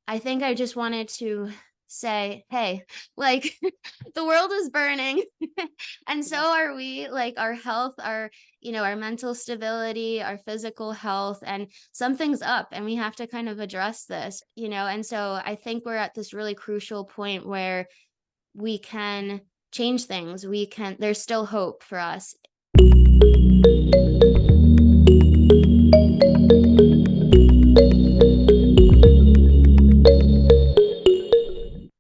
I think I just wanted to say, hey, like the world is burning and so Yes. are we, like our health, our mental stability, our physical health, and something's up and we have to kind of address this. And so I think we're at this really crucial point where we can change things. There's still hope for us.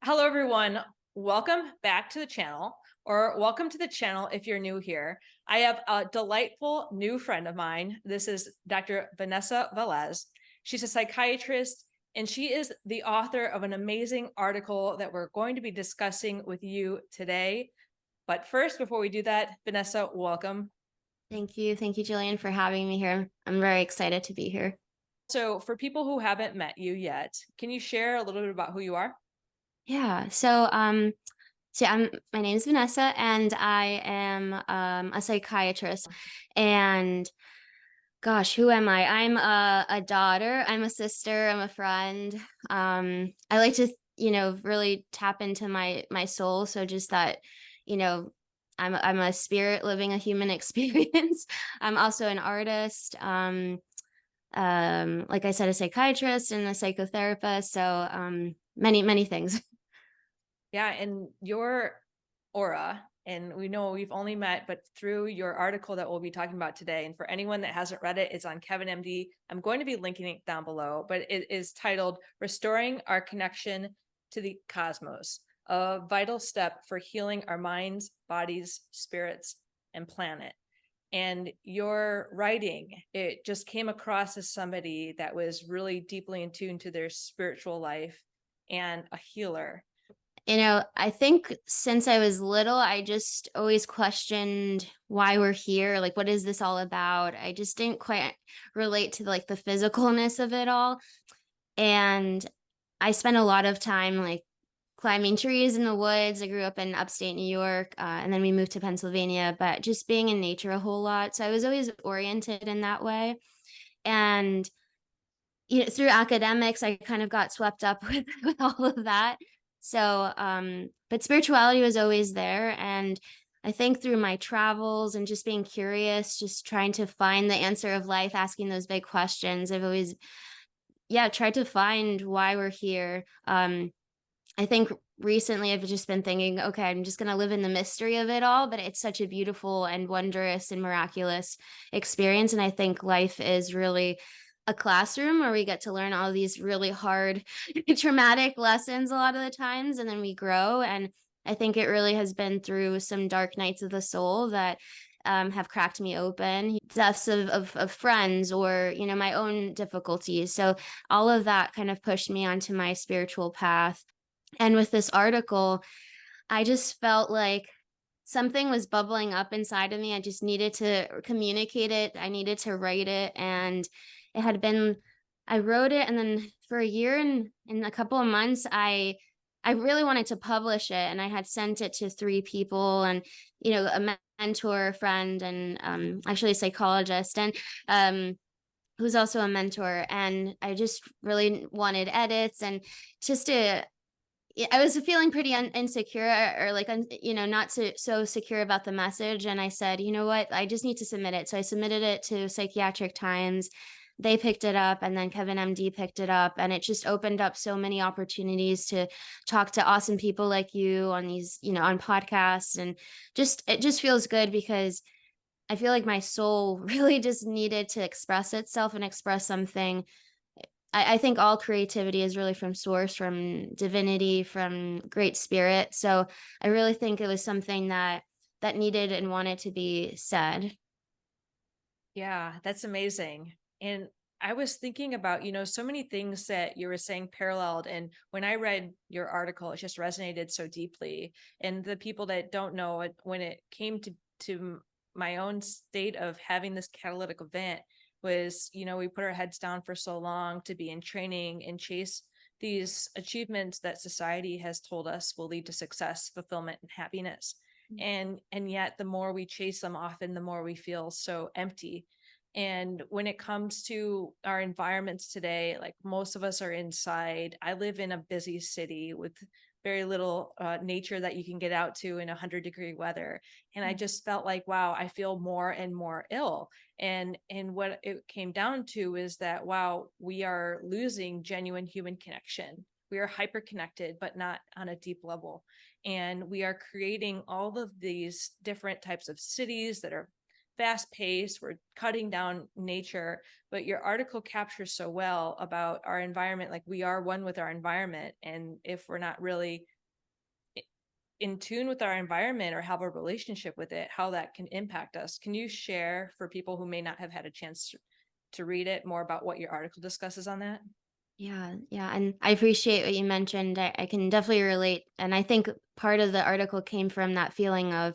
Hello, everyone. Welcome back to the channel, or welcome to the channel if you're new here. I have a delightful new friend of mine. This is Dr. Vanessa Velez. She's a psychiatrist, and she is the author of an amazing article that we're going to be discussing with you today. But first, before we do that, Vanessa, welcome. Thank you. Thank you, Jillian, for having me here. I'm very excited to be here. So, for people who haven't met you yet, can you share a little bit about who you are? Yeah. So my name is Vanessa and I am a psychiatrist. And gosh, who am I? I'm a daughter, I'm a sister, I'm a friend. I like to, really tap into my soul. So just that, you know, I'm a spirit living a human experience. I'm also an artist. Like I said, a psychiatrist and a psychotherapist. So many things. Yeah, and your aura, and we know we've only met, but through your article that we'll be talking about today, and for anyone that hasn't read it, it's on KevinMD. I'm going to be linking it down below, but it is titled Restoring Our Connection to the Cosmos, a vital step for healing our minds, bodies, spirits, and planet. And your writing, it just came across as somebody that was really deeply in tune to their spiritual life and a healer. I think since I was little, I just always questioned why we're here. Like, what is this all about? I just didn't quite relate to like the physicalness of it all. And I spent a lot of time like climbing trees in the woods. I grew up in upstate New York, and then we moved to Pennsylvania, but just being in nature a whole lot. So I was always oriented in that way. And through academics, I kind of got swept up with all of that. So, but spirituality was always there. And I think through my travels and just being curious, just trying to find the answer of life, asking those big questions, I've always, yeah, tried to find why we're here. I think recently I've just been thinking, okay, I'm just going to live in the mystery of it all, but it's such a beautiful and wondrous and miraculous experience. And I think life is really a classroom where we get to learn all these really hard, traumatic lessons a lot of the times, and then we grow. And I think it really has been through some dark nights of the soul that have cracked me open, deaths of friends, or my own difficulties. So all of that kind of pushed me onto my spiritual path. And with this article, I just felt like something was bubbling up inside of me. I just needed to communicate it. I needed to write it. And it had been, I wrote it. And then for a year and in a couple of months, I really wanted to publish it. And I had sent it to three people and, a mentor, a friend, and actually a psychologist. And, who's also a mentor. And I just really wanted edits and just to I was feeling pretty insecure or like, not so secure about the message. And I said, you know what? I just need to submit it. So I submitted it to Psychiatric Times. They picked it up and then KevinMD picked it up. And it just opened up so many opportunities to talk to awesome people like you on these, on podcasts. And it just feels good because I feel like my soul really just needed to express itself and express something. I think all creativity is really from source, from divinity, from great spirit. So I really think it was something that needed and wanted to be said. Yeah, that's amazing. And I was thinking about, so many things that you were saying paralleled. And when I read your article, it just resonated so deeply. And the people that don't know it, when it came to my own state of having this catalytic event was, we put our heads down for so long to be in training and chase these achievements that society has told us will lead to success, fulfillment, and happiness. And yet the more we chase them, often the more we feel so empty. And when it comes to our environments today, like most of us are inside. I live in a busy city with very little nature that you can get out to in 100-degree weather. And I just felt like, wow, I feel more and more ill. And what it came down to is that, wow, we are losing genuine human connection. We are hyper connected, but not on a deep level. And we are creating all of these different types of cities that are fast paced, we're cutting down nature, but your article captures so well about our environment. Like, we are one with our environment. And if we're not really in tune with our environment or have a relationship with it, how that can impact us. Can you share, for people who may not have had a chance to read it, more about what your article discusses on that? Yeah, yeah. And I appreciate what you mentioned. I can definitely relate. And I think part of the article came from that feeling of,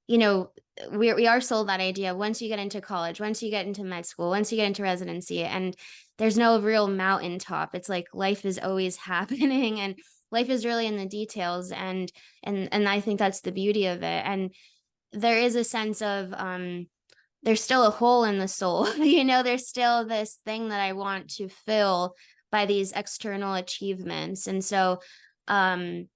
you know, we are sold that idea once you get into college, once you get into med school, once you get into residency, and there's no real mountaintop. It's like life is always happening and life is really in the details. And I think that's the beauty of it. And there is a sense of there's still a hole in the soul. There's still this thing that I want to fill by these external achievements. And so um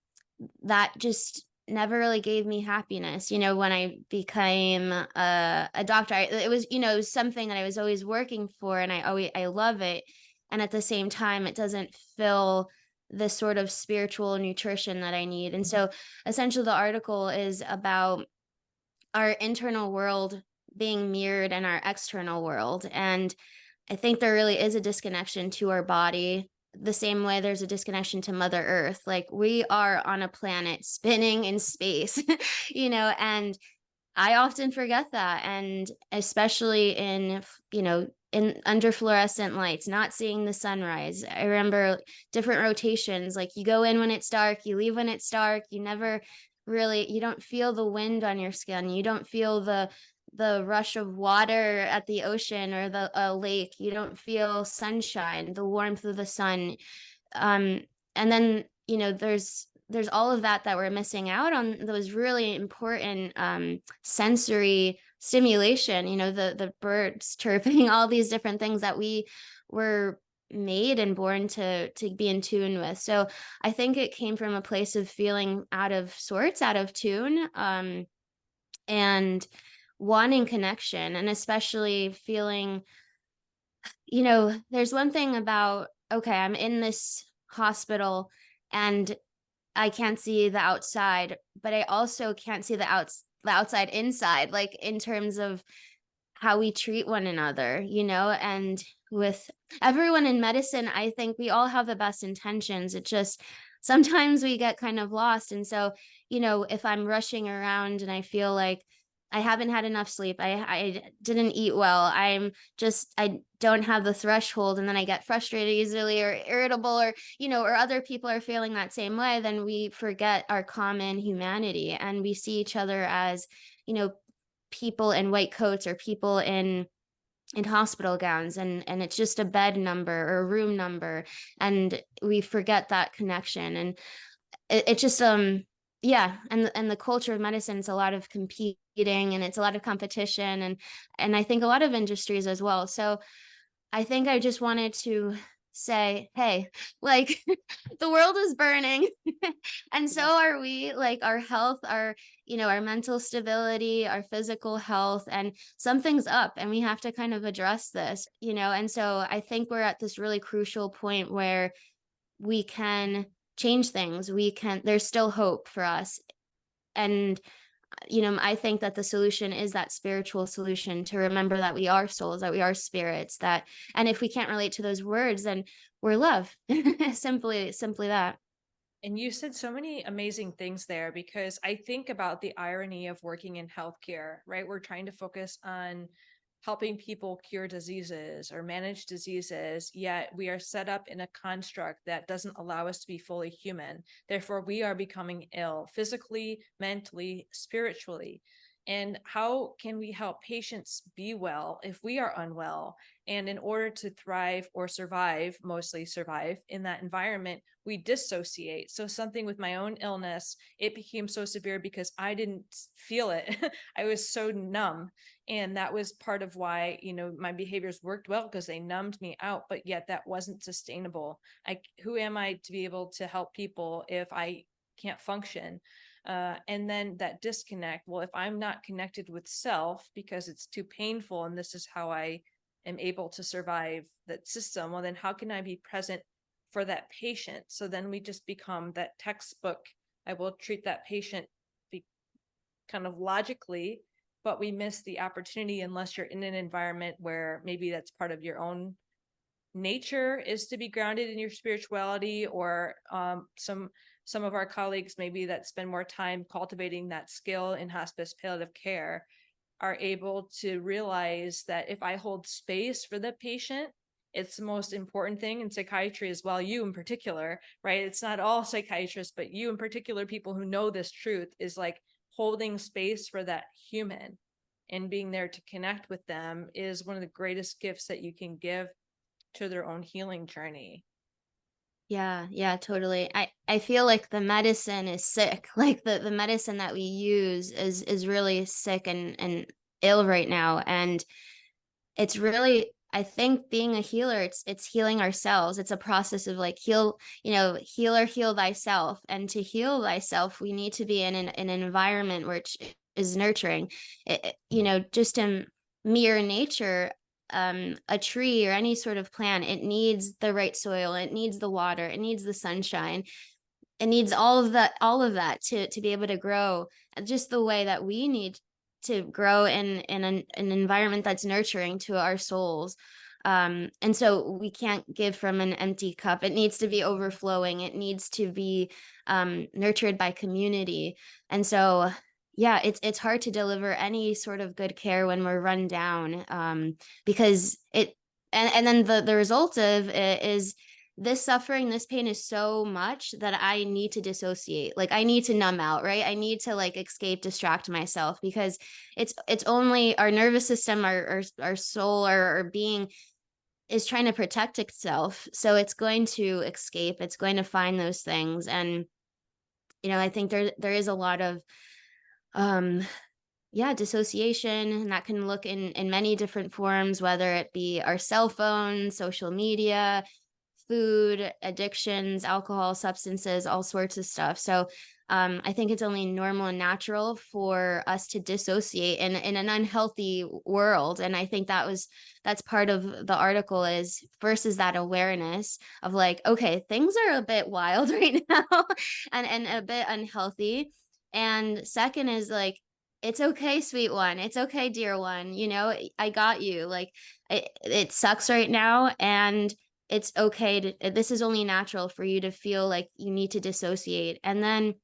that just never really gave me happiness. When I became a doctor, it was something that I was always working for, and I love it. And at the same time, it doesn't fill the sort of spiritual nutrition that I need. And so essentially the article is about our internal world being mirrored in our external world. And I think there really is a disconnection to our body, the same way there's a disconnection to Mother Earth. Like, we are on a planet spinning in space, and I often forget that. And especially in under fluorescent lights, not seeing the sunrise. I remember different rotations, like you go in when it's dark, you leave when it's dark. You don't feel the wind on your skin. You don't feel the rush of water at the ocean or the lake. You don't feel sunshine, the warmth of the sun. um and then there's all of that we're missing out on, those really important sensory stimulation, the birds chirping, all these different things that we were made and born to be in tune with. So I think it came from a place of feeling out of sorts, out of tune, and wanting connection, and especially feeling, there's one thing about, okay, I'm in this hospital and I can't see the outside, but I also can't see the outside inside, like in terms of how we treat one another, and with everyone in medicine, I think we all have the best intentions. It just sometimes we get kind of lost. And so, if I'm rushing around and I feel like I haven't had enough sleep, I didn't eat well, I don't have the threshold, and then I get frustrated easily or irritable, or other people are feeling that same way, then we forget our common humanity and we see each other as, you know, people in white coats or people in hospital gowns, and it's just a bed number or a room number, and we forget that connection. And it just yeah, and the culture of medicine is a lot of competing, and it's a lot of competition, and I think a lot of industries as well. So I think I just wanted to say, hey, like, the world is burning and so are we. Like, our health, our mental stability, our physical health, and something's up and we have to kind of address this, and so I think we're at this really crucial point where we can change things. There's still hope for us. And I think that the solution is that spiritual solution, to remember that we are souls, that we are spirits, and if we can't relate to those words, then we're love. Simply that. And you said so many amazing things there, because I think about the irony of working in healthcare, right? We're trying to focus on helping people cure diseases or manage diseases, yet we are set up in a construct that doesn't allow us to be fully human. Therefore, we are becoming ill physically, mentally, spiritually. And how can we help patients be well if we are unwell? And in order to thrive or survive, mostly survive in that environment, we dissociate. So, something with my own illness, it became so severe because I didn't feel it. I was so numb. And that was part of why, my behaviors worked well because they numbed me out, but yet that wasn't sustainable. Who am I to be able to help people if I can't function? And then that disconnect. Well, if I'm not connected with self because it's too painful and this is how I am able to survive that system, well, then how can I be present for that patient? So then we just become that textbook. I will treat that patient kind of logically, but we miss the opportunity unless you're in an environment where maybe that's part of your own nature is to be grounded in your spirituality, or some of our colleagues maybe that spend more time cultivating that skill in hospice palliative care are able to realize that if I hold space for the patient, it's the most important thing in psychiatry as well. You in particular, right? It's not all psychiatrists, but you in particular, people who know this truth, is like holding space for that human and being there to connect with them is one of the greatest gifts that you can give to their own healing journey. Yeah, totally. I feel like the medicine is sick. Like the medicine that we use is really sick and ill right now. And it's really, I think being a healer, it's healing ourselves. It's a process of like healer, heal thyself. And to heal thyself, we need to be in an environment which is nurturing. Just in mere nature, a tree or any sort of plant, it needs the right soil, it needs the water, it needs the sunshine, it needs all of that to be able to grow just the way that we need to grow in an environment that's nurturing to our souls. And so we can't give from an empty cup. It needs to be overflowing. It needs to be nurtured by community. And so yeah, it's hard to deliver any sort of good care when we're run down, because and then the result of it is this suffering, this pain is so much that I need to dissociate. Like I need to numb out, right? I need to like escape, distract myself, because it's only our nervous system, our soul, our being is trying to protect itself. So it's going to escape. It's going to find those things. And I think there is a lot of um dissociation, and that can look in many different forms, whether it be our cell phones, social media, food, addictions, alcohol, substances, all sorts of stuff. So I think it's only normal and natural for us to dissociate in an unhealthy world. And I think that's part of the article, is first is that awareness of like, okay, things are a bit wild right now and a bit unhealthy. And second is like, it's okay, sweet one. It's okay, dear one. I got you. Like it sucks right now, and it's okay this is only natural for you to feel like you need to dissociate. And then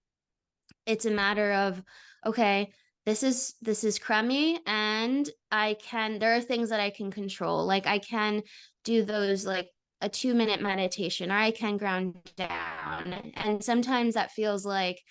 it's a matter of, okay, this is crummy, and there are things that I can control. Like I can do those, like a 2-minute meditation, or I can ground down. And sometimes that feels like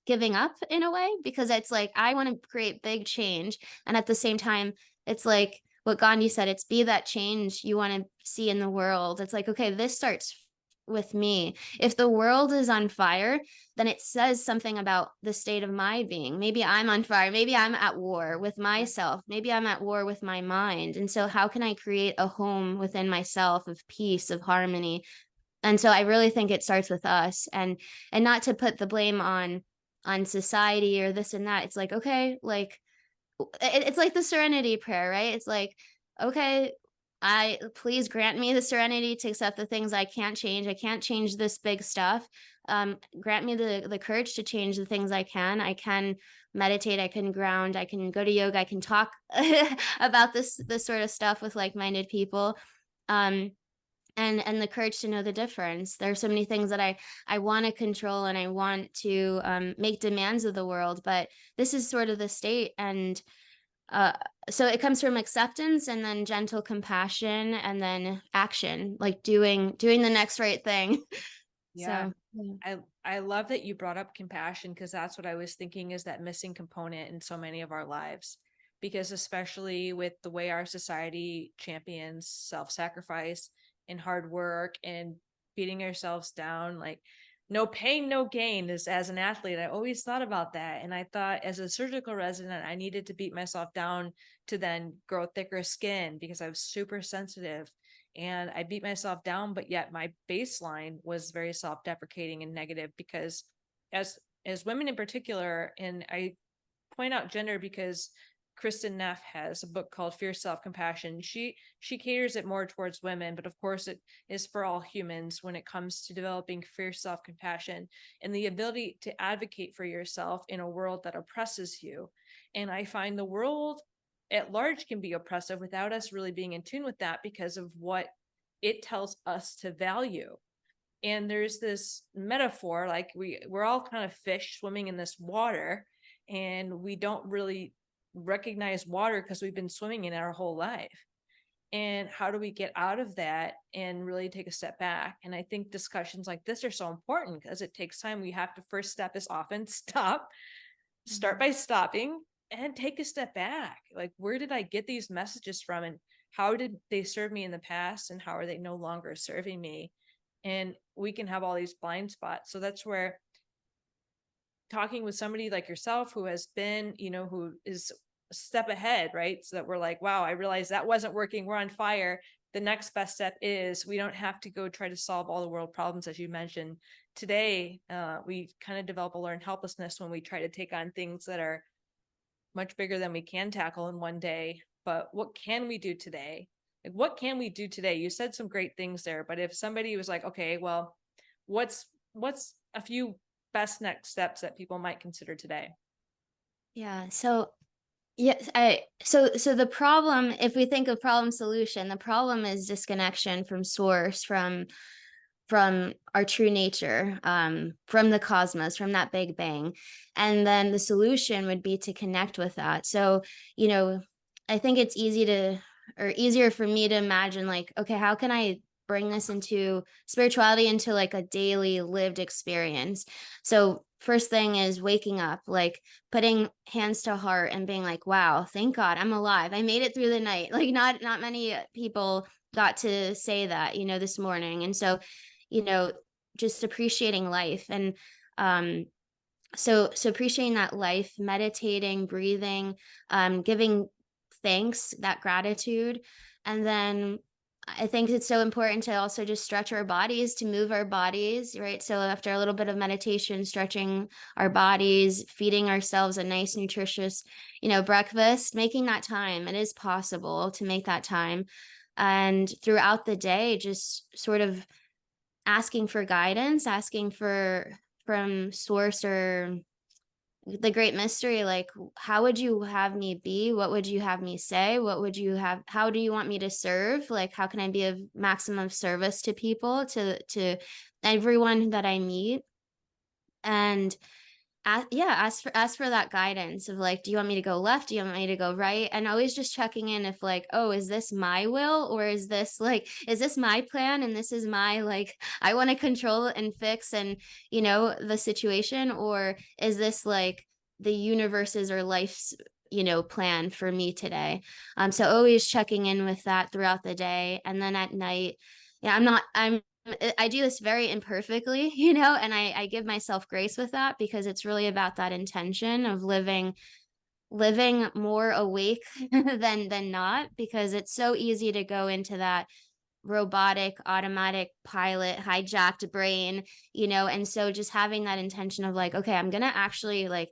giving up in a way, because it's like I want to create big change, and at the same time it's like what Gandhi said, it's be that change you want to see in the world. It's like, okay, this starts with me. If the world is on fire, then it says something about the state of my being. Maybe I'm on fire, maybe I'm at war with myself, maybe I'm at war with my mind. And so how can I create a home within myself of peace, of harmony? And so I really think it starts with us, and not to put the blame on society or this and that. It's like, okay, like it's like the serenity prayer, right? It's like, okay, I please grant me the serenity to accept the things I can't change. I can't change this big stuff. Grant me the courage to change the things I can. I can meditate, I can ground, I can go to yoga, I can talk about this sort of stuff with like-minded people. Um, and the courage to know the difference. There are so many things that I want to control, and I want to make demands of the world, but this is sort of the state. And uh, so it comes from acceptance, and then gentle compassion, and then action, like doing the next right thing. Yeah. So yeah. I love that you brought up compassion, because that's what I was thinking is that missing component in so many of our lives. Because especially with the way our society champions self-sacrifice and hard work and beating ourselves down, like no pain, no gain is as an athlete. I always thought about that. And I thought as a surgical resident, I needed to beat myself down to then grow thicker skin because I was super sensitive and I beat myself down, but yet my baseline was very self-deprecating and negative because as women in particular, and I point out gender because Kristen Neff has a book called Fierce Self-Compassion. She caters it more towards women, but of course it is for all humans when it comes to developing fierce self-compassion and the ability to advocate for yourself in a world that oppresses you. And I find the world at large can be oppressive without us really being in tune with that because of what it tells us to value. And there's this metaphor, like we're all kind of fish swimming in this water, and we don't really recognize water because we've been swimming in it our whole life. And how do we get out of that and really take a step back? And I think discussions like this are so important because it takes time. We have to first step is often start by stopping and take a step back. Like, where did I get these messages from? And how did they serve me in the past? And how are they no longer serving me? And we can have all these blind spots. So that's where talking with somebody like yourself who has been, who is a step ahead, right? So that we're like, wow, I realized that wasn't working. We're on fire. The next best step is we don't have to go try to solve all the world problems, as you mentioned. Today, we kind of develop a learned helplessness when we try to take on things that are much bigger than we can tackle in one day. But what can we do today? Like, what can we do today? You said some great things there, but if somebody was like, okay, well, what's a few best next steps that people might consider today? Yeah. So yes, so the problem, if we think of problem solution, the problem is disconnection from source, from our true nature, from the cosmos, from that big bang. And then the solution would be to connect with that. So, I think it's easier for me to imagine, like, okay, how can I bring this into spirituality into like a daily lived experience? So first thing is waking up, like putting hands to heart and being like, wow, thank God I'm alive. I made it through the night. Like not many people got to say that, this morning. And so, you know, just appreciating life. And so appreciating that life, meditating, breathing, giving thanks, that gratitude. And then I think it's so important to also just stretch our bodies, to move our bodies, right? So after a little bit of meditation, stretching our bodies, feeding ourselves a nice, nutritious, breakfast, making that time. It is possible to make that time. And throughout the day, just sort of asking for guidance, asking from source or the great mystery, like, how would you have me be? What would you have me say? How do you want me to serve? Like, how can I be of maximum service to people, to everyone that I meet? And ask for that guidance of like, do you want me to go left? Do you want me to go right? And always just checking in if like, oh, is this my will, or is this my plan and this is my, like, I want to control and fix and the situation, or is this like the universe's or life's plan for me today? So always checking in with that throughout the day. And then at night, yeah, I do this very imperfectly, and I give myself grace with that, because it's really about that intention of living more awake than not, because it's so easy to go into that robotic, automatic pilot, hijacked brain, and so just having that intention of like, okay, I'm gonna actually like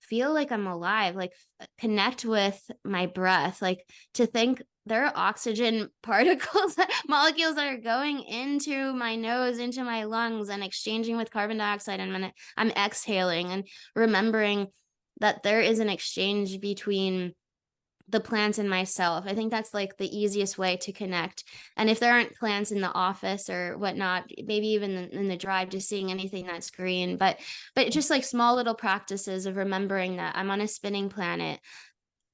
feel like I'm alive, like connect with my breath, like to think there are oxygen particles, molecules that are going into my nose, into my lungs, and exchanging with carbon dioxide. And I'm exhaling and remembering that there is an exchange between the plants and myself. I think that's like the easiest way to connect. And if there aren't plants in the office or whatnot, maybe even in the drive, just seeing anything that's green, but just like small little practices of remembering that I'm on a spinning planet.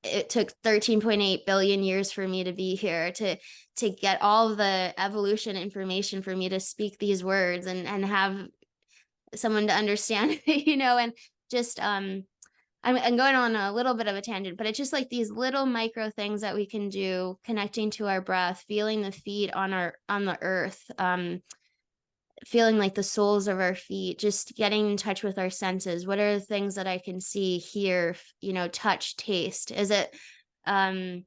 it took 13.8 billion years for me to be here, to get all the evolution information for me to speak these words and have someone to understand, and just I'm going on a little bit of a tangent, but it's just like these little micro things that we can do, connecting to our breath, feeling the feet on the earth, feeling like the soles of our feet, just getting in touch with our senses. What are the things that I can see, hear, touch, taste? Is it um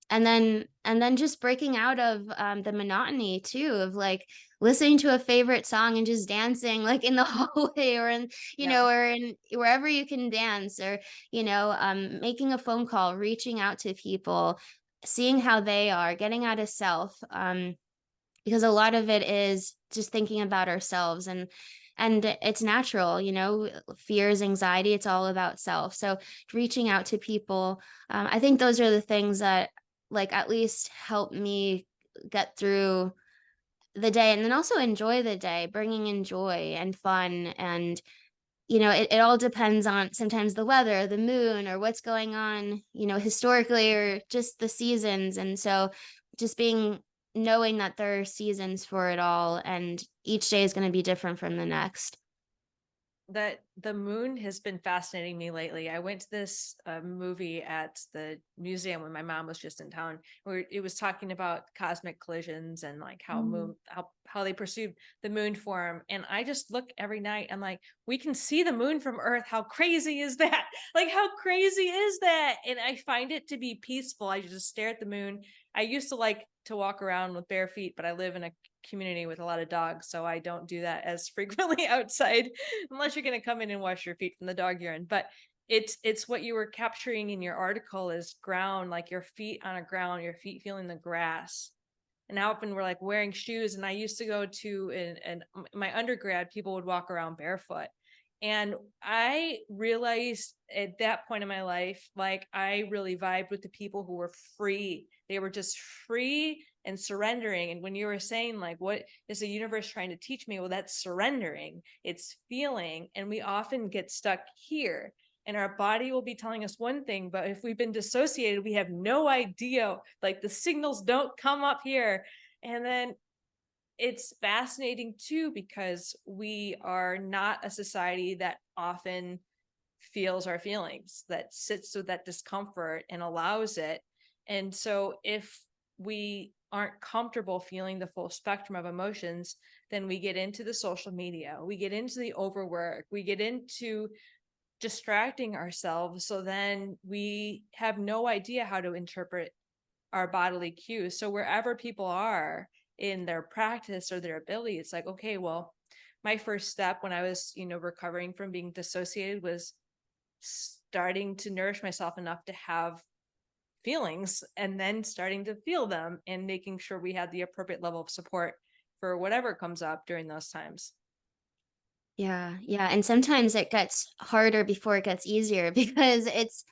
and then just breaking out of the monotony too, of like listening to a favorite song and just dancing like in the hallway, or in Yep. or in wherever you can dance, or making a phone call, reaching out to people, seeing how they are, getting out of self, because a lot of it is just thinking about ourselves, and it's natural, fears, anxiety, it's all about self. So reaching out to people, I think those are the things that like at least help me get through the day, and then also enjoy the day, bringing in joy and fun. And it all depends on sometimes the weather, the moon, or what's going on, historically, or just the seasons. And so just knowing that there are seasons for it all, and each day is going to be different from the next. That the moon has been fascinating me lately. I went to this movie at the museum when my mom was just in town, where it was talking about cosmic collisions and like how Mm. moon how they perceive the moon form. And I just look every night. I'm like, we can see the moon from Earth. How crazy is that? Like, how crazy is that? And I find it to be peaceful. I just stare at the moon. I used to like to walk around with bare feet, but I live in a community with a lot of dogs, so I don't do that as frequently outside unless you're going to come in and wash your feet from the dog urine. But it's what you were capturing in your article is ground, like your feet on a ground, your feet feeling the grass. And how often we're like wearing shoes. And I used to go to and my undergrad, people would walk around barefoot. And I realized at that point in my life, like I really vibed with the people who were free. They were just free and surrendering. And when you were saying, like, what is the universe trying to teach me? Well, that's surrendering, it's feeling. And we often get stuck here. And our body will be telling us one thing, but if we've been dissociated, we have no idea. Like the signals don't come up here. And then it's fascinating too, because we are not a society that often feels our feelings, that sits with that discomfort and allows it. And so if we aren't comfortable feeling the full spectrum of emotions, then we get into the social media, we get into the overwork, we get into distracting ourselves. So then we have no idea how to interpret our bodily cues. So wherever people are in their practice or their ability, it's like, okay, well, my first step when I was, recovering from being dissociated was starting to nourish myself enough to have feelings and then starting to feel them and making sure we had the appropriate level of support for whatever comes up during those times. Yeah, yeah, and sometimes it gets harder before it gets easier, because it's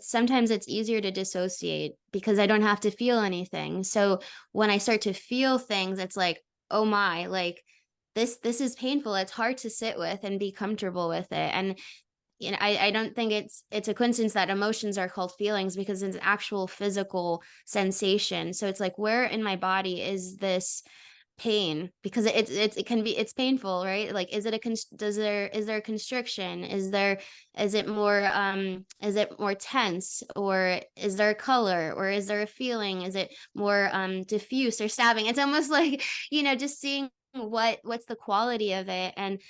sometimes it's easier to dissociate because I don't have to feel anything. So when I start to feel things, it's like, oh my, like this is painful. It's hard to sit with and be comfortable with it. And I don't think it's a coincidence that emotions are called feelings, because it's an actual physical sensation. So it's like, where in my body is this pain? Because it can be, it's painful, right? Like, is it is there a constriction? Is it more tense, or is there a color, or is there a feeling? Is it more diffuse or stabbing? It's almost like, just seeing what's the quality of it, and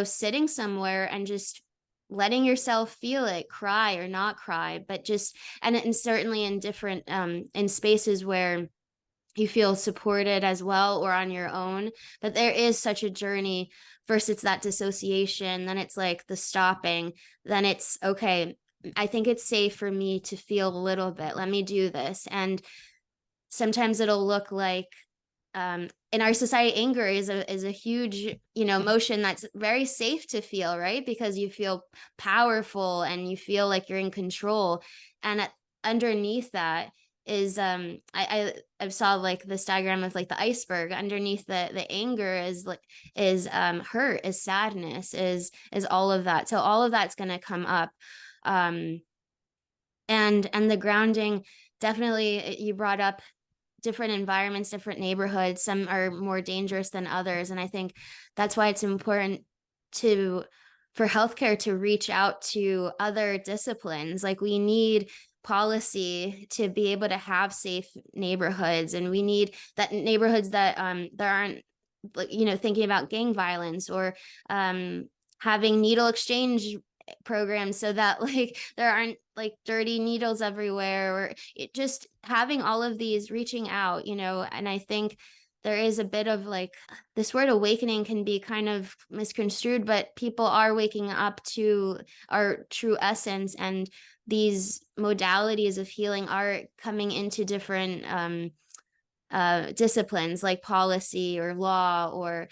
sitting somewhere and just letting yourself feel it, cry or not cry, but just, and certainly in different in spaces where you feel supported as well, or on your own. But there is such a journey. First it's that dissociation, then it's like the stopping, then it's okay, I think it's safe for me to feel a little bit, let me do this. And sometimes it'll look like, in our society, anger is a huge emotion that's very safe to feel, right? Because you feel powerful and you feel like you're in control. And underneath that is, I saw like this diagram of like the iceberg. Underneath the anger is like, is hurt, is sadness, is all of that. So all of that's going to come up. um And the grounding, definitely, you brought up different environments, different neighborhoods. Some are more dangerous than others. And I think that's why it's important to for healthcare to reach out to other disciplines. Like, we need policy to be able to have safe neighborhoods, and we need that neighborhoods that there aren't, like, thinking about gang violence, or having needle exchange programs, so that like there aren't like dirty needles everywhere, or just having all of these, reaching out. And I think there is a bit of like, this word awakening can be kind of misconstrued, but people are waking up to our true essence, and these modalities of healing are coming into different disciplines, like policy or law, or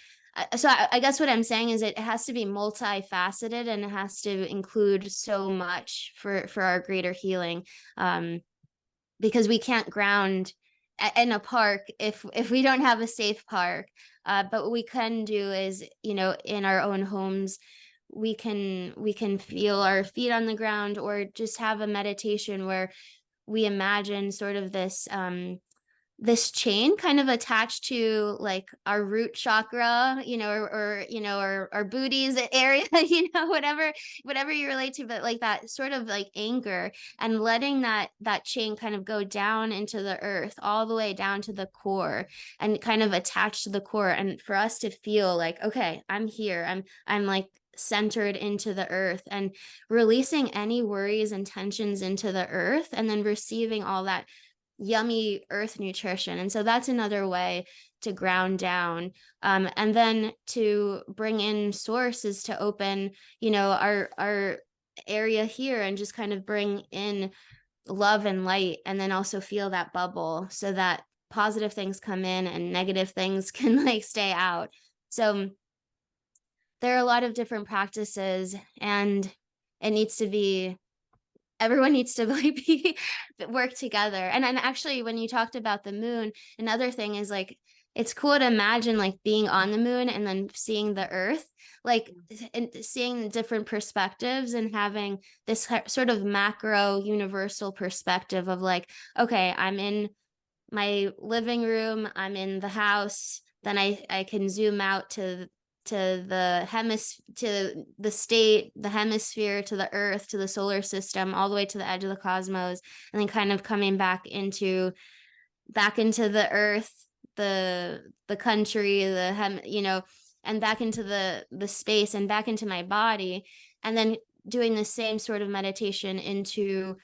so I guess what I'm saying is, it has to be multifaceted, and it has to include so much for our greater healing, because we can't ground in a park if we don't have a safe park. But what we can do is, in our own homes, we can feel our feet on the ground, or just have a meditation where we imagine sort of this chain kind of attached to like our root chakra, or our booties area, whatever you relate to, but like that sort of like anchor, and letting that chain kind of go down into the earth, all the way down to the core, and kind of attached to the core, and for us to feel like, okay, I'm here, I'm like centered into the earth, and releasing any worries and tensions into the earth, and then receiving all that yummy earth nutrition. And so that's another way to ground down. And then to bring in sources to open, our area here, and just kind of bring in love and light, and then also feel that bubble, so that positive things come in and negative things can like stay out. So there are a lot of different practices, and it needs to be everyone needs to like be work together. And actually, when you talked about the moon, another thing is like, it's cool to imagine like being on the moon and then seeing the earth, like, and seeing different perspectives, and having this sort of macro universal perspective of like, okay, I'm in my living room, I'm in the house, then I can zoom out to the to the state, the hemisphere, to the earth, to the solar system, all the way to the edge of the cosmos, and then kind of coming back into the earth, the country, and back into the space, and back into my body, and then doing the same sort of meditation into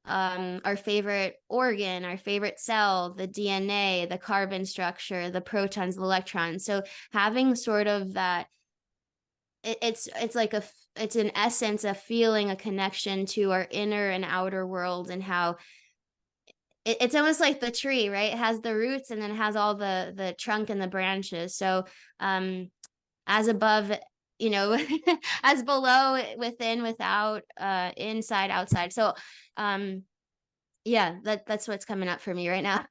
our favorite organ, our favorite cell, the DNA, the carbon structure, the protons, the electrons. So having sort of that, it's like it's an essence of feeling a connection to our inner and outer world, and how it's almost like the tree, right? It has the roots, and then it has all the trunk and the branches. So as above, as below, within, without, inside, outside. So yeah, that's what's coming up for me right now.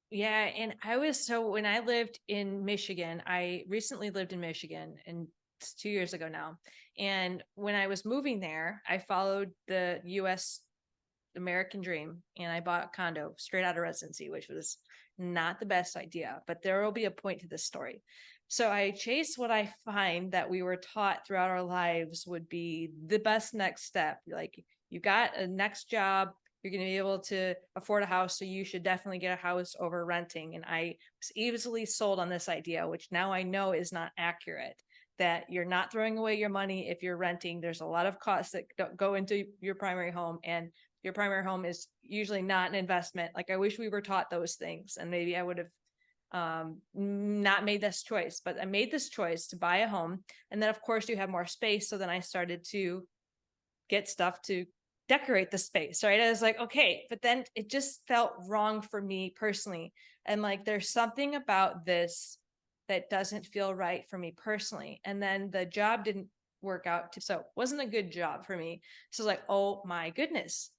Yeah, and so when I lived in Michigan, I recently lived in Michigan, and it's 2 years ago now. And when I was moving there, I followed the US American dream, and I bought a condo straight out of residency, which was not the best idea, but there will be a point to this story. So I chased what I find that we were taught throughout our lives would be the best next step. Like, you got a next job, you're going to be able to afford a house, so you should definitely get a house over renting. And I was easily sold on this idea, which now I know is not accurate, that you're not throwing away your money if you're renting. There's a lot of costs that go into your primary home, and your primary home is usually not an investment. Like, I wish we were taught those things, and maybe I would have not made this choice, but I made this choice to buy a home. And then of course you have more space. So then I started to get stuff to decorate the space, right? I was like, okay, but then it just felt wrong for me personally. And like, there's something about this that doesn't feel right for me personally. And then the job didn't work out. So it wasn't a good job for me. So like, oh my goodness,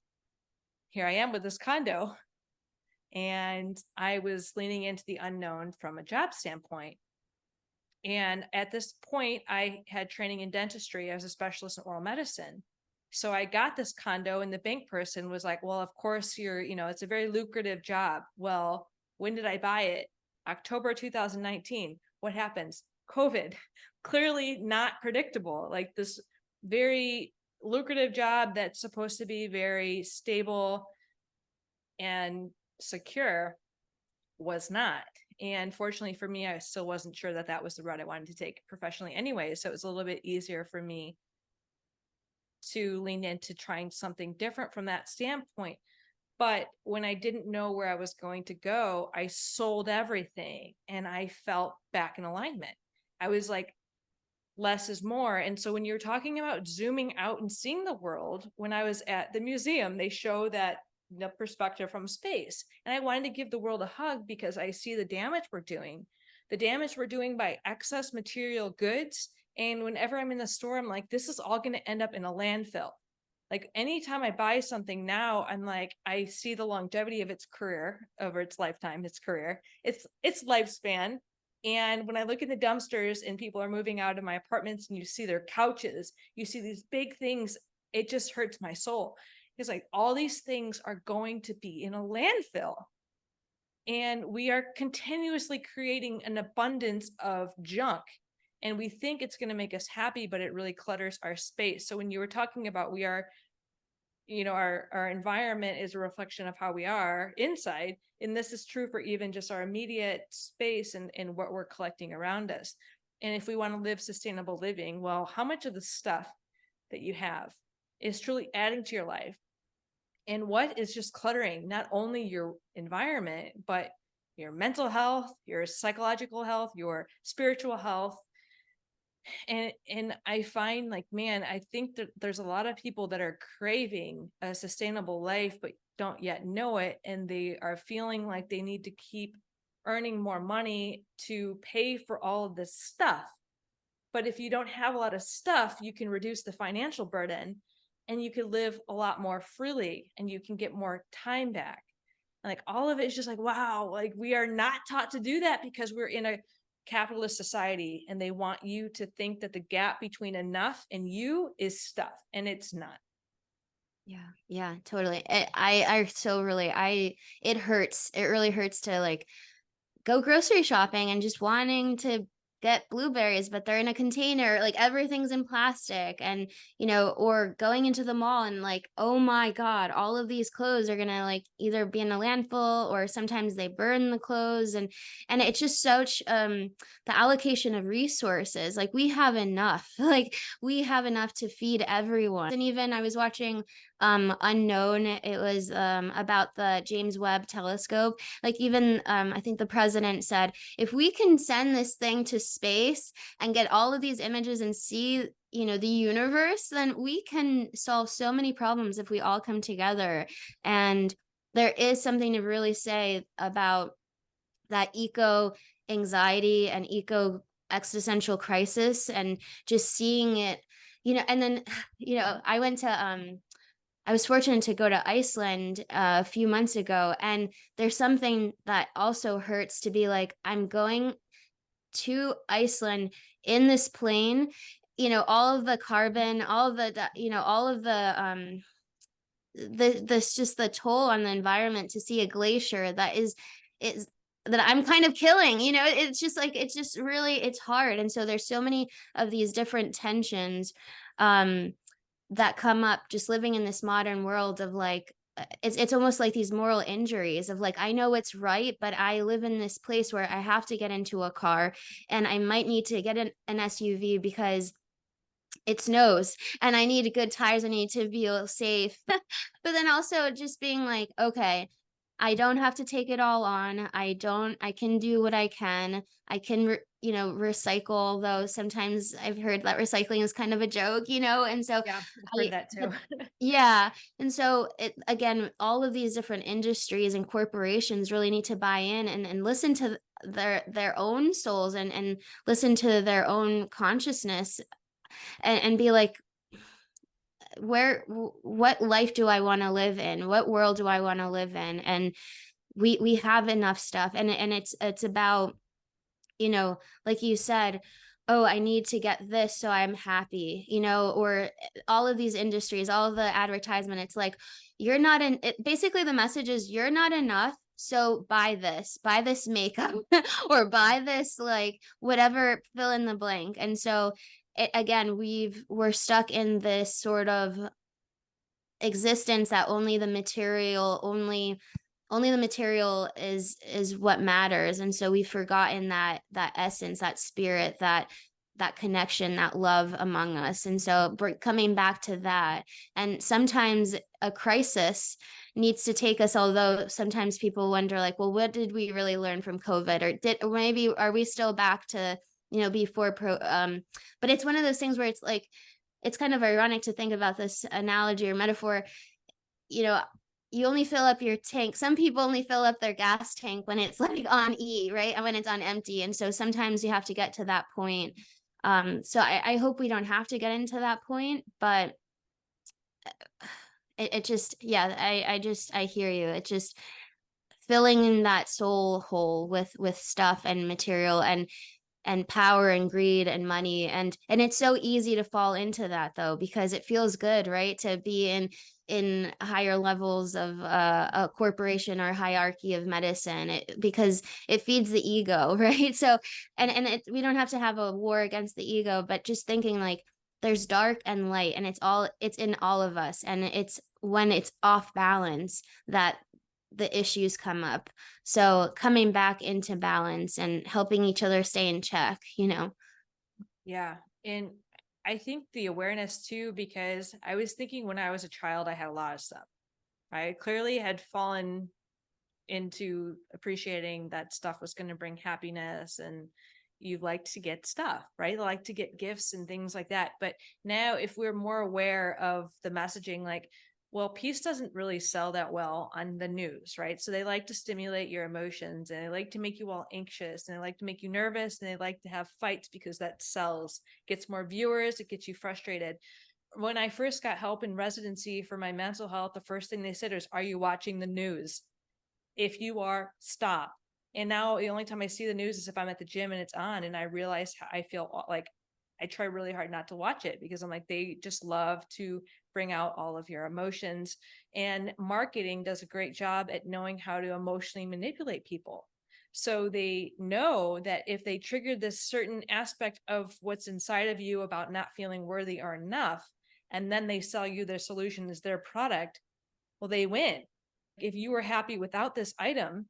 here I am with this condo. And I was leaning into the unknown from a job standpoint. And at this point, I had training in dentistry. I was a specialist in oral medicine. So I got this condo, and the bank person was like, well, of course it's a very lucrative job. Well, when did I buy it? October 2019. What happens? COVID. Clearly not predictable. Like, this very lucrative job that's supposed to be very stable and secure was not. And fortunately for me, I still wasn't sure that that was the route I wanted to take professionally anyway. So it was a little bit easier for me to lean into trying something different from that standpoint. But when I didn't know where I was going to go, I sold everything and I felt back in alignment. I was like, less is more. And so when you're talking about zooming out and seeing the world, when I was at the museum, they show that the perspective from space. And I wanted to give the world a hug because I see the damage we're doing by excess material goods. And whenever I'm in the store, I'm like, this is all going to end up in a landfill. Like, anytime I buy something now, I'm like, I see the longevity of its career, over its lifetime, its career, its lifespan. And when I look in the dumpsters and people are moving out of my apartments and you see their couches, you see these big things, it just hurts my soul. It's like, all these things are going to be in a landfill. And we are continuously creating an abundance of junk. And we think it's going to make us happy, but it really clutters our space. So when you were talking about our environment is a reflection of how we are inside. And this is true for even just our immediate space and what we're collecting around us. And if we want to live sustainable living, well, how much of the stuff that you have is truly adding to your life? And what is just cluttering not only your environment, but your mental health, your psychological health, your spiritual health? And I find, like, man, I think that there's a lot of people that are craving a sustainable life, but don't yet know it. And they are feeling like they need to keep earning more money to pay for all of this stuff. But if you don't have a lot of stuff, you can reduce the financial burden and you can live a lot more freely and you can get more time back. And like, all of it is just like, wow, like, we are not taught to do that because we're in a capitalist society and they want you to think that the gap between enough and you is stuff, and it's not. Yeah, totally. It hurts. It really hurts to like go grocery shopping and just wanting to get blueberries, but they're in a container, like everything's in plastic. And or going into the mall and like, oh my God, all of these clothes are gonna like either be in a landfill or sometimes they burn the clothes. And it's just such the allocation of resources, like we have enough like we have enough to feed everyone. And even I was watching Unknown. It was about the James Webb telescope. Like even I think the president said, if we can send this thing to space and get all of these images and see the universe, then we can solve so many problems if we all come together. And there is something to really say about that eco anxiety and eco existential crisis, and just seeing it, and then I was fortunate to go to Iceland a few months ago, and there's something that also hurts to be like, I'm going to Iceland in this plane, all of the carbon, all of the, all of this just the toll on the environment to see a glacier that is that I'm kind of killing, it's just like, it's just really, it's hard. And so there's so many of these different tensions that come up just living in this modern world of like, it's almost like these moral injuries of like, I know it's right, but I live in this place where I have to get into a car and I might need to get an SUV because it snows and I need good tires. I need to feel safe. But then also just being like, okay, I don't have to take it all on. I can do what I can. I can, recycle, though sometimes I've heard that recycling is kind of a joke, and so Yeah, I've heard that too. yeah. And so again, all of these different industries and corporations really need to buy in and listen to their own souls and listen to their own consciousness and be like, what life do I want to live in? What world do I want to live in? And we have enough stuff. And it's about, like you said, oh, I need to get this so I'm happy, you know, or all of these industries, all of the advertisement, it's like, you're not in it, basically the message is you're not enough. So buy this makeup or buy this, like whatever, fill in the blank. And so again, we're stuck in this sort of existence that only the material is what matters. And so we've forgotten that essence, that spirit, that connection, that love among us. And so coming back to that, and sometimes a crisis needs to take us, although sometimes people wonder, like, well, what did we really learn from COVID, or maybe are we still back to, you know, before but it's one of those things where it's like, it's kind of ironic to think about this analogy or metaphor. You know, you only fill up your tank. Some people only fill up their gas tank when it's like on E, right? And when it's on empty. And so sometimes you have to get to that point. So I hope we don't have to get into that point, but it just, yeah, I hear you. It just filling in that soul hole with stuff and material and power and greed and money, and it's so easy to fall into that, though, because it feels good, right, to be in higher levels of a corporation or hierarchy of medicine, because it feeds the ego, right? So we don't have to have a war against the ego, but just thinking like there's dark and light, and it's in all of us, and it's when it's off balance that the issues come up. So coming back into balance and helping each other stay in check, you know. Yeah. And I think the awareness too, because I was thinking when I was a child, I had a lot of stuff. I clearly had fallen into appreciating that stuff was going to bring happiness, and you like to get stuff, right? Like to get gifts and things like that. But now if we're more aware of the messaging, like, well, peace doesn't really sell that well on the news, right? So they like to stimulate your emotions, and they like to make you all anxious, and they like to make you nervous, and they like to have fights because that sells, gets more viewers, it gets you frustrated. When I first got help in residency for my mental health, the first thing they said is, are you watching the news? If you are, stop. And now the only time I see the news is if I'm at the gym and it's on, and I realize how I feel like I try really hard not to watch it, because I'm like, they just love to bring out all of your emotions. And marketing does a great job at knowing how to emotionally manipulate people. So they know that if they trigger this certain aspect of what's inside of you about not feeling worthy or enough, and then they sell you their solution as their product, well, they win. If you were happy without this item,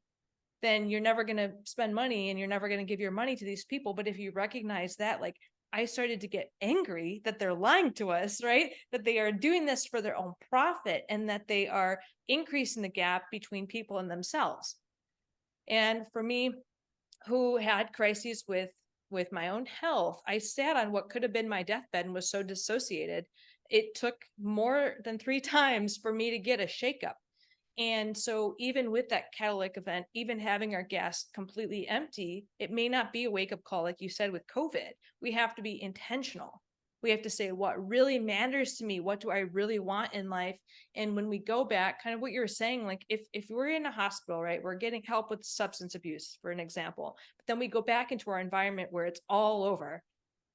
then you're never going to spend money, and you're never going to give your money to these people. But if you recognize that, like, I started to get angry that they're lying to us, right? That they are doing this for their own profit, and that they are increasing the gap between people and themselves. And for me, who had crises with my own health, I sat on what could have been my deathbed and was so dissociated. It took more than 3 times for me to get a shakeup. And so even with that catalytic event, even having our gas completely empty, it may not be a wake-up call, like you said, with COVID. We have to be intentional. We have to say, what really matters to me? What do I really want in life? And when we go back, kind of what you were saying, like if we're in a hospital, right, we're getting help with substance abuse, for an example, but then we go back into our environment where it's all over.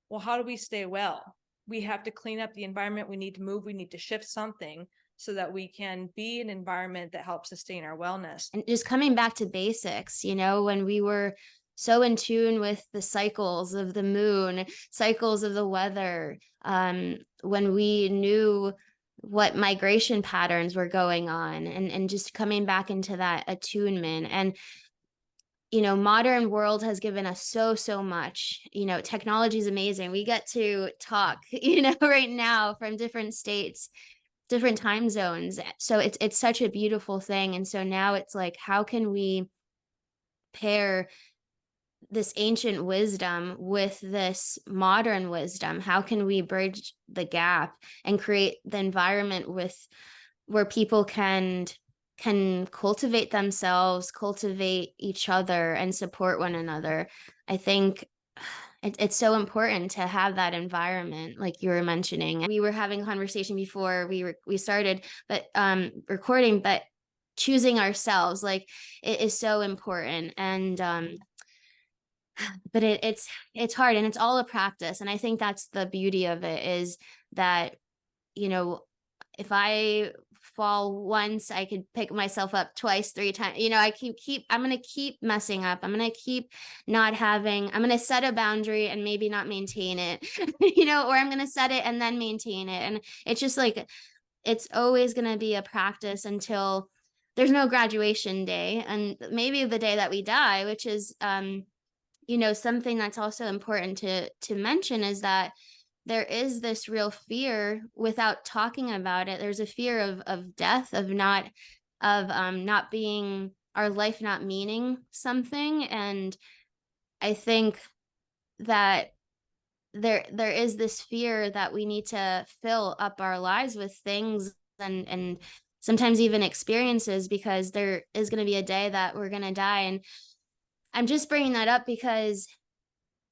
Well, how do we stay well? We have to clean up the environment. We need to move. We need to shift something so that we can be an environment that helps sustain our wellness. And just coming back to basics, you know, when we were so in tune with the cycles of the moon, cycles of the weather, when we knew what migration patterns were going on, and just coming back into that attunement. And you know, modern world has given us so much. You know, technology is amazing. We get to talk, you know, right now from different states, different time zones. So it's such a beautiful thing. And so now it's like, how can we pair this ancient wisdom with this modern wisdom? How can we bridge the gap and create the environment where people can cultivate themselves, cultivate each other, and support one another? I think it's so important to have that environment, like you were mentioning. We were having a conversation before we started, but recording, but choosing ourselves, like, it is so important. And but it's hard, and it's all a practice. And I think that's the beauty of it, is that, you know, if I fall once, I could pick myself up twice, three times. You know, I'm going to keep messing up. I'm going to keep not having, I'm going to set a boundary and maybe not maintain it, you know, or I'm going to set it and then maintain it. And it's just like, it's always going to be a practice until there's no graduation day. And maybe the day that we die, which is, you know, something that's also important to mention, is that there is this real fear without talking about it. There's a fear of death, of not being, our life not meaning something. And I think that there is this fear that we need to fill up our lives with things, and sometimes even experiences, because there is going to be a day that we're going to die. And I'm just bringing that up because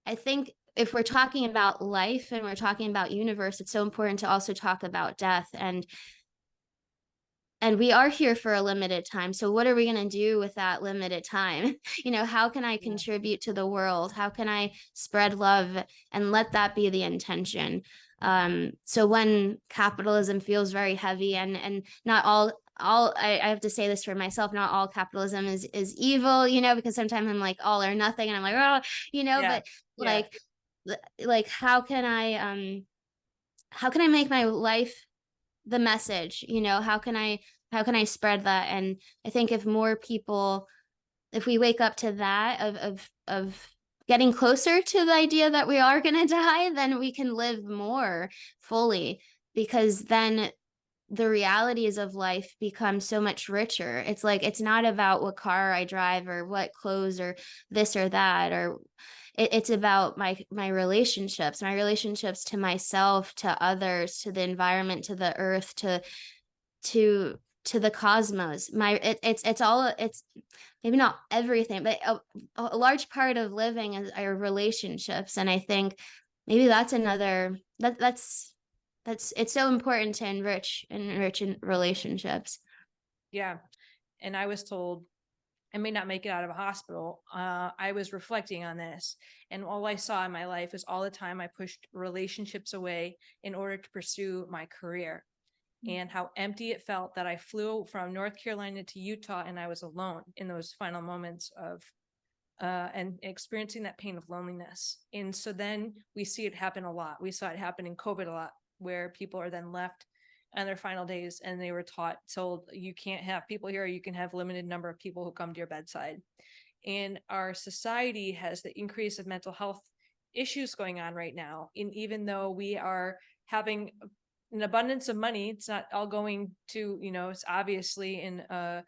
I think if we're talking about life and we're talking about universe, it's so important to also talk about death. And we are here for a limited time. So what are we going to do with that limited time? You know, how can I Yeah. contribute to the world? How can I spread love, and let that be the intention? So when capitalism feels very heavy, and not all I have to say this for myself, not all capitalism is evil, you know, because sometimes I'm like all or nothing, and I'm like, oh, you know, Yeah. but Yeah. like how can I make my life the message, you know, how can I spread that? And I think if more people, if we wake up to that, of getting closer to the idea that we are going to die, then we can live more fully, because then the realities of life become so much richer. It's like, it's not about what car I drive or what clothes or this or that, or it's about my relationships to myself, to others, to the environment, to the earth, to to the cosmos. It's all, it's maybe not everything, but a large part of living is our relationships. And I think maybe that's another, that's it's so important to enrich in relationships. Yeah. And I was told I may not make it out of a hospital. I was reflecting on this, and all I saw in my life is all the time I pushed relationships away in order to pursue my career, and how empty it felt that I flew from North Carolina to Utah and I was alone in those final moments of and experiencing that pain of loneliness. And so then we see it happen a lot. We saw it happen in COVID a lot, where people are then left on their final days and they were told, you can't have people here, you can have limited number of people who come to your bedside. And our society has the increase of mental health issues going on right now. And even though we are having an abundance of money, it's not all going to, you know, it's obviously in a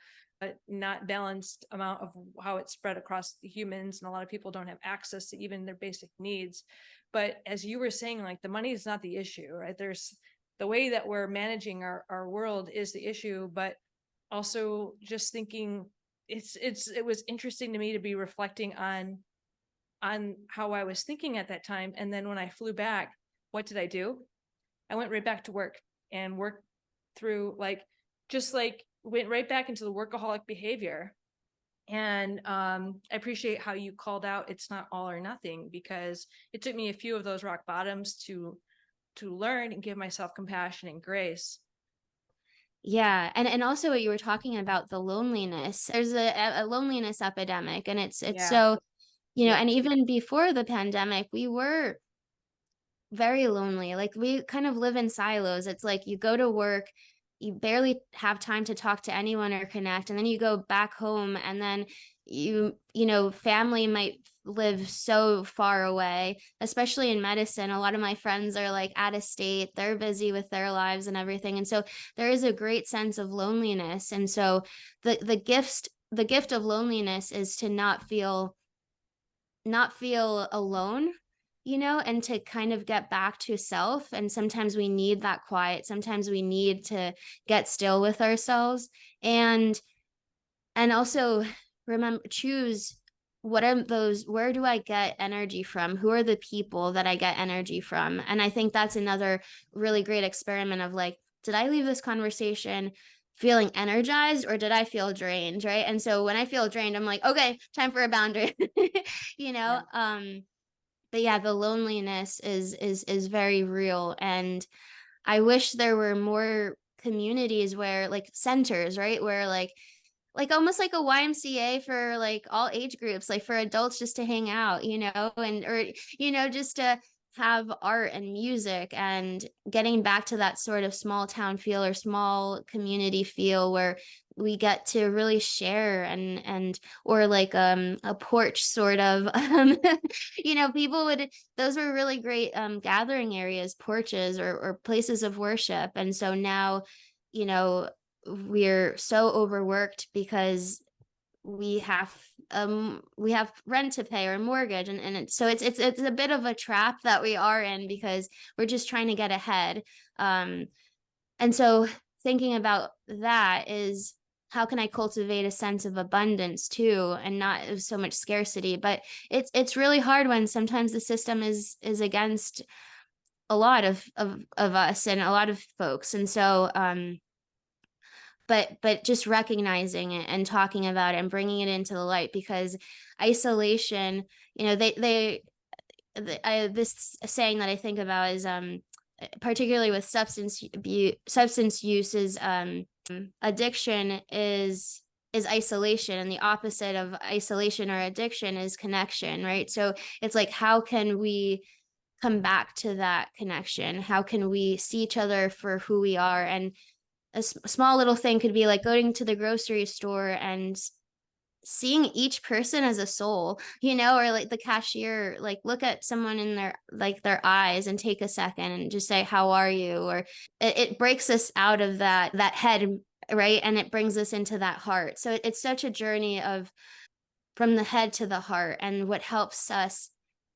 not balanced amount of how it's spread across the humans, and a lot of people don't have access to even their basic needs. But as you were saying, like, the money is not the issue, right? There's the way that we're managing our world is the issue, but also just thinking, it was interesting to me to be reflecting on how I was thinking at that time. And then when I flew back, what did I do? I went right back to work and worked through, like, just like went right back into the workaholic behavior. And I appreciate how you called out it's not all or nothing, because it took me a few of those rock bottoms to learn and give myself compassion and grace. Yeah, and also what you were talking about, the loneliness. There's a loneliness epidemic, and it's Yeah. so, you know, Yeah. and even before the pandemic, we were very lonely. Like, we kind of live in silos. It's like you go to work, you barely have time to talk to anyone or connect, and then you go back home, and then you know, family might live so far away, especially in medicine. A lot of my friends are like out of state, they're busy with their lives and everything. And so there is a great sense of loneliness. And so the gift of loneliness is to not feel alone, you know, and to kind of get back to self. And sometimes we need that quiet. Sometimes we need to get still with ourselves. And also remember, choose, what are those, where do I get energy from? Who are the people that I get energy from? And I think that's another really great experiment of like, did I leave this conversation feeling energized or did I feel drained, right? And so when I feel drained, I'm like, okay, time for a boundary, you know? Yeah. But yeah, the loneliness is very real. And I wish there were more communities where like centers, right? Where like almost like a YMCA for like all age groups, like for adults just to hang out, you know, and or just to have art and music and getting back to that sort of small town feel or small community feel where we get to really share and or like a porch sort of people would those were really great gathering areas, porches or places of worship. And so now, you know, we're so overworked because we have rent to pay or mortgage, and so it's a bit of a trap that we are in because we're just trying to get ahead. And so thinking about that is, how can I cultivate a sense of abundance too and not so much scarcity? But it's really hard when sometimes the system is against a lot of us and a lot of folks. And so but just recognizing it and talking about it and bringing it into the light, because isolation, this saying that I think about is particularly with substance use is addiction is isolation, and the opposite of isolation or addiction is connection, right? So it's like, how can we come back to that connection? How can we see each other for who we are? And a small little thing could be like going to the grocery store and seeing each person as a soul, or like the cashier, like look at someone in their eyes and take a second and just say, how are you? Or it breaks us out of that head, right? And it brings us into that heart. So it's such a journey of from the head to the heart. And what helps us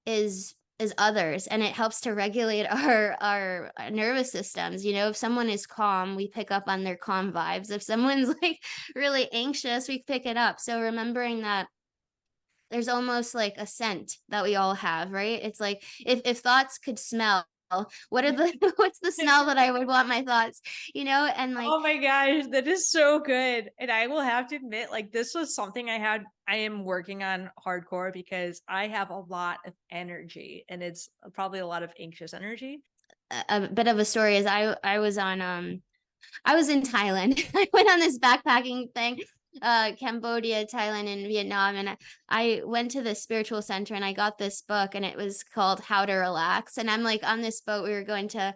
is others, and it helps to regulate our nervous systems. If someone is calm, we pick up on their calm vibes. If someone's like really anxious, we pick it up. So remembering that there's almost like a scent that we all have, right? It's like if thoughts could smell, what's the smell that I would want my thoughts, and like Oh my gosh, that is so good. And I will have to admit, like, this was something I am working on hardcore because I have a lot of energy and it's probably a lot of anxious energy. a bit of a story is I was in Thailand. I went on this backpacking thing, Cambodia, Thailand, and Vietnam. And I went to the spiritual center and I got this book, and it was called How to Relax. And I'm like on this boat, we were going to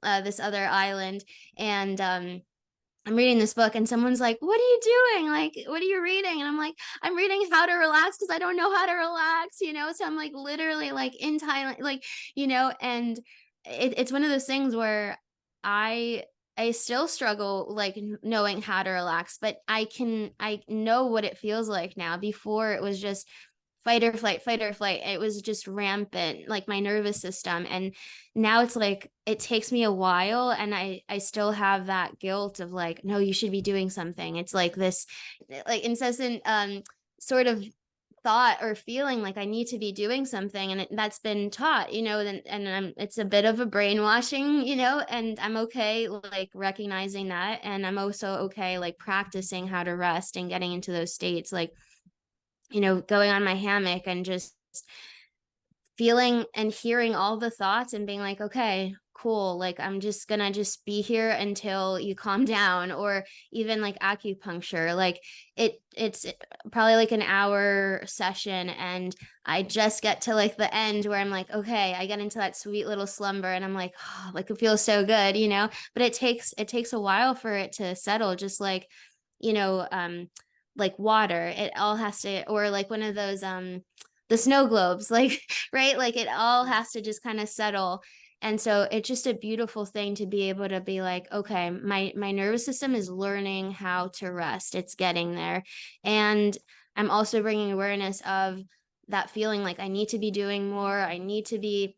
this other island. And I'm reading this book, and someone's like, what are you doing? Like, what are you reading? And I'm like, I'm reading How to Relax because I don't know how to relax, So I'm like literally like in Thailand, like, and it's one of those things where I I still struggle like knowing how to relax, but I know what it feels like now. Before it was just fight or flight, fight or flight. It was just rampant, like my nervous system. And now it's like it takes me a while, and I still have that guilt of like, no, you should be doing something. It's like this like incessant sort of thought or feeling like I need to be doing something, and that's been taught, it's a bit of a brainwashing, and I'm okay like recognizing that, and I'm also okay like practicing how to rest and getting into those states, like going on my hammock and just feeling and hearing all the thoughts and being like, okay, cool, like I'm just gonna just be here until you calm down. Or even like acupuncture, like it's probably like an hour session, and I just get to like the end where I'm like, okay, I get into that sweet little slumber, and I'm like, oh, like it feels so good, but it takes a while for it to settle, just you know like water, it all has to, or like one of those the snow globes, like right, like it all has to just kind of settle. And so it's just a beautiful thing to be able to be like, okay, my nervous system is learning how to rest, it's getting there. And I'm also bringing awareness of that feeling like I need to be doing more, I need to be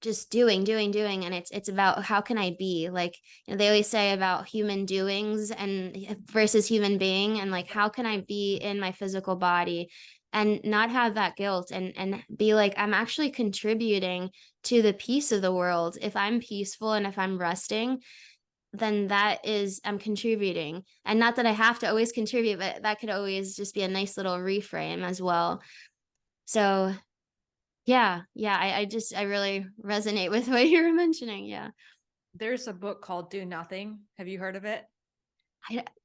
just doing, and it's about how can I be like, they always say about human doings and versus human being, and like how can I be in my physical body and not have that guilt, and be like, I'm actually contributing to the peace of the world if I'm peaceful and if I'm resting. then that is, I'm contributing. And not that I have to always contribute, but that could always just be a nice little reframe as well. So yeah, I really resonate with what you were mentioning. Yeah. There's a book called Do Nothing. Have you heard of it?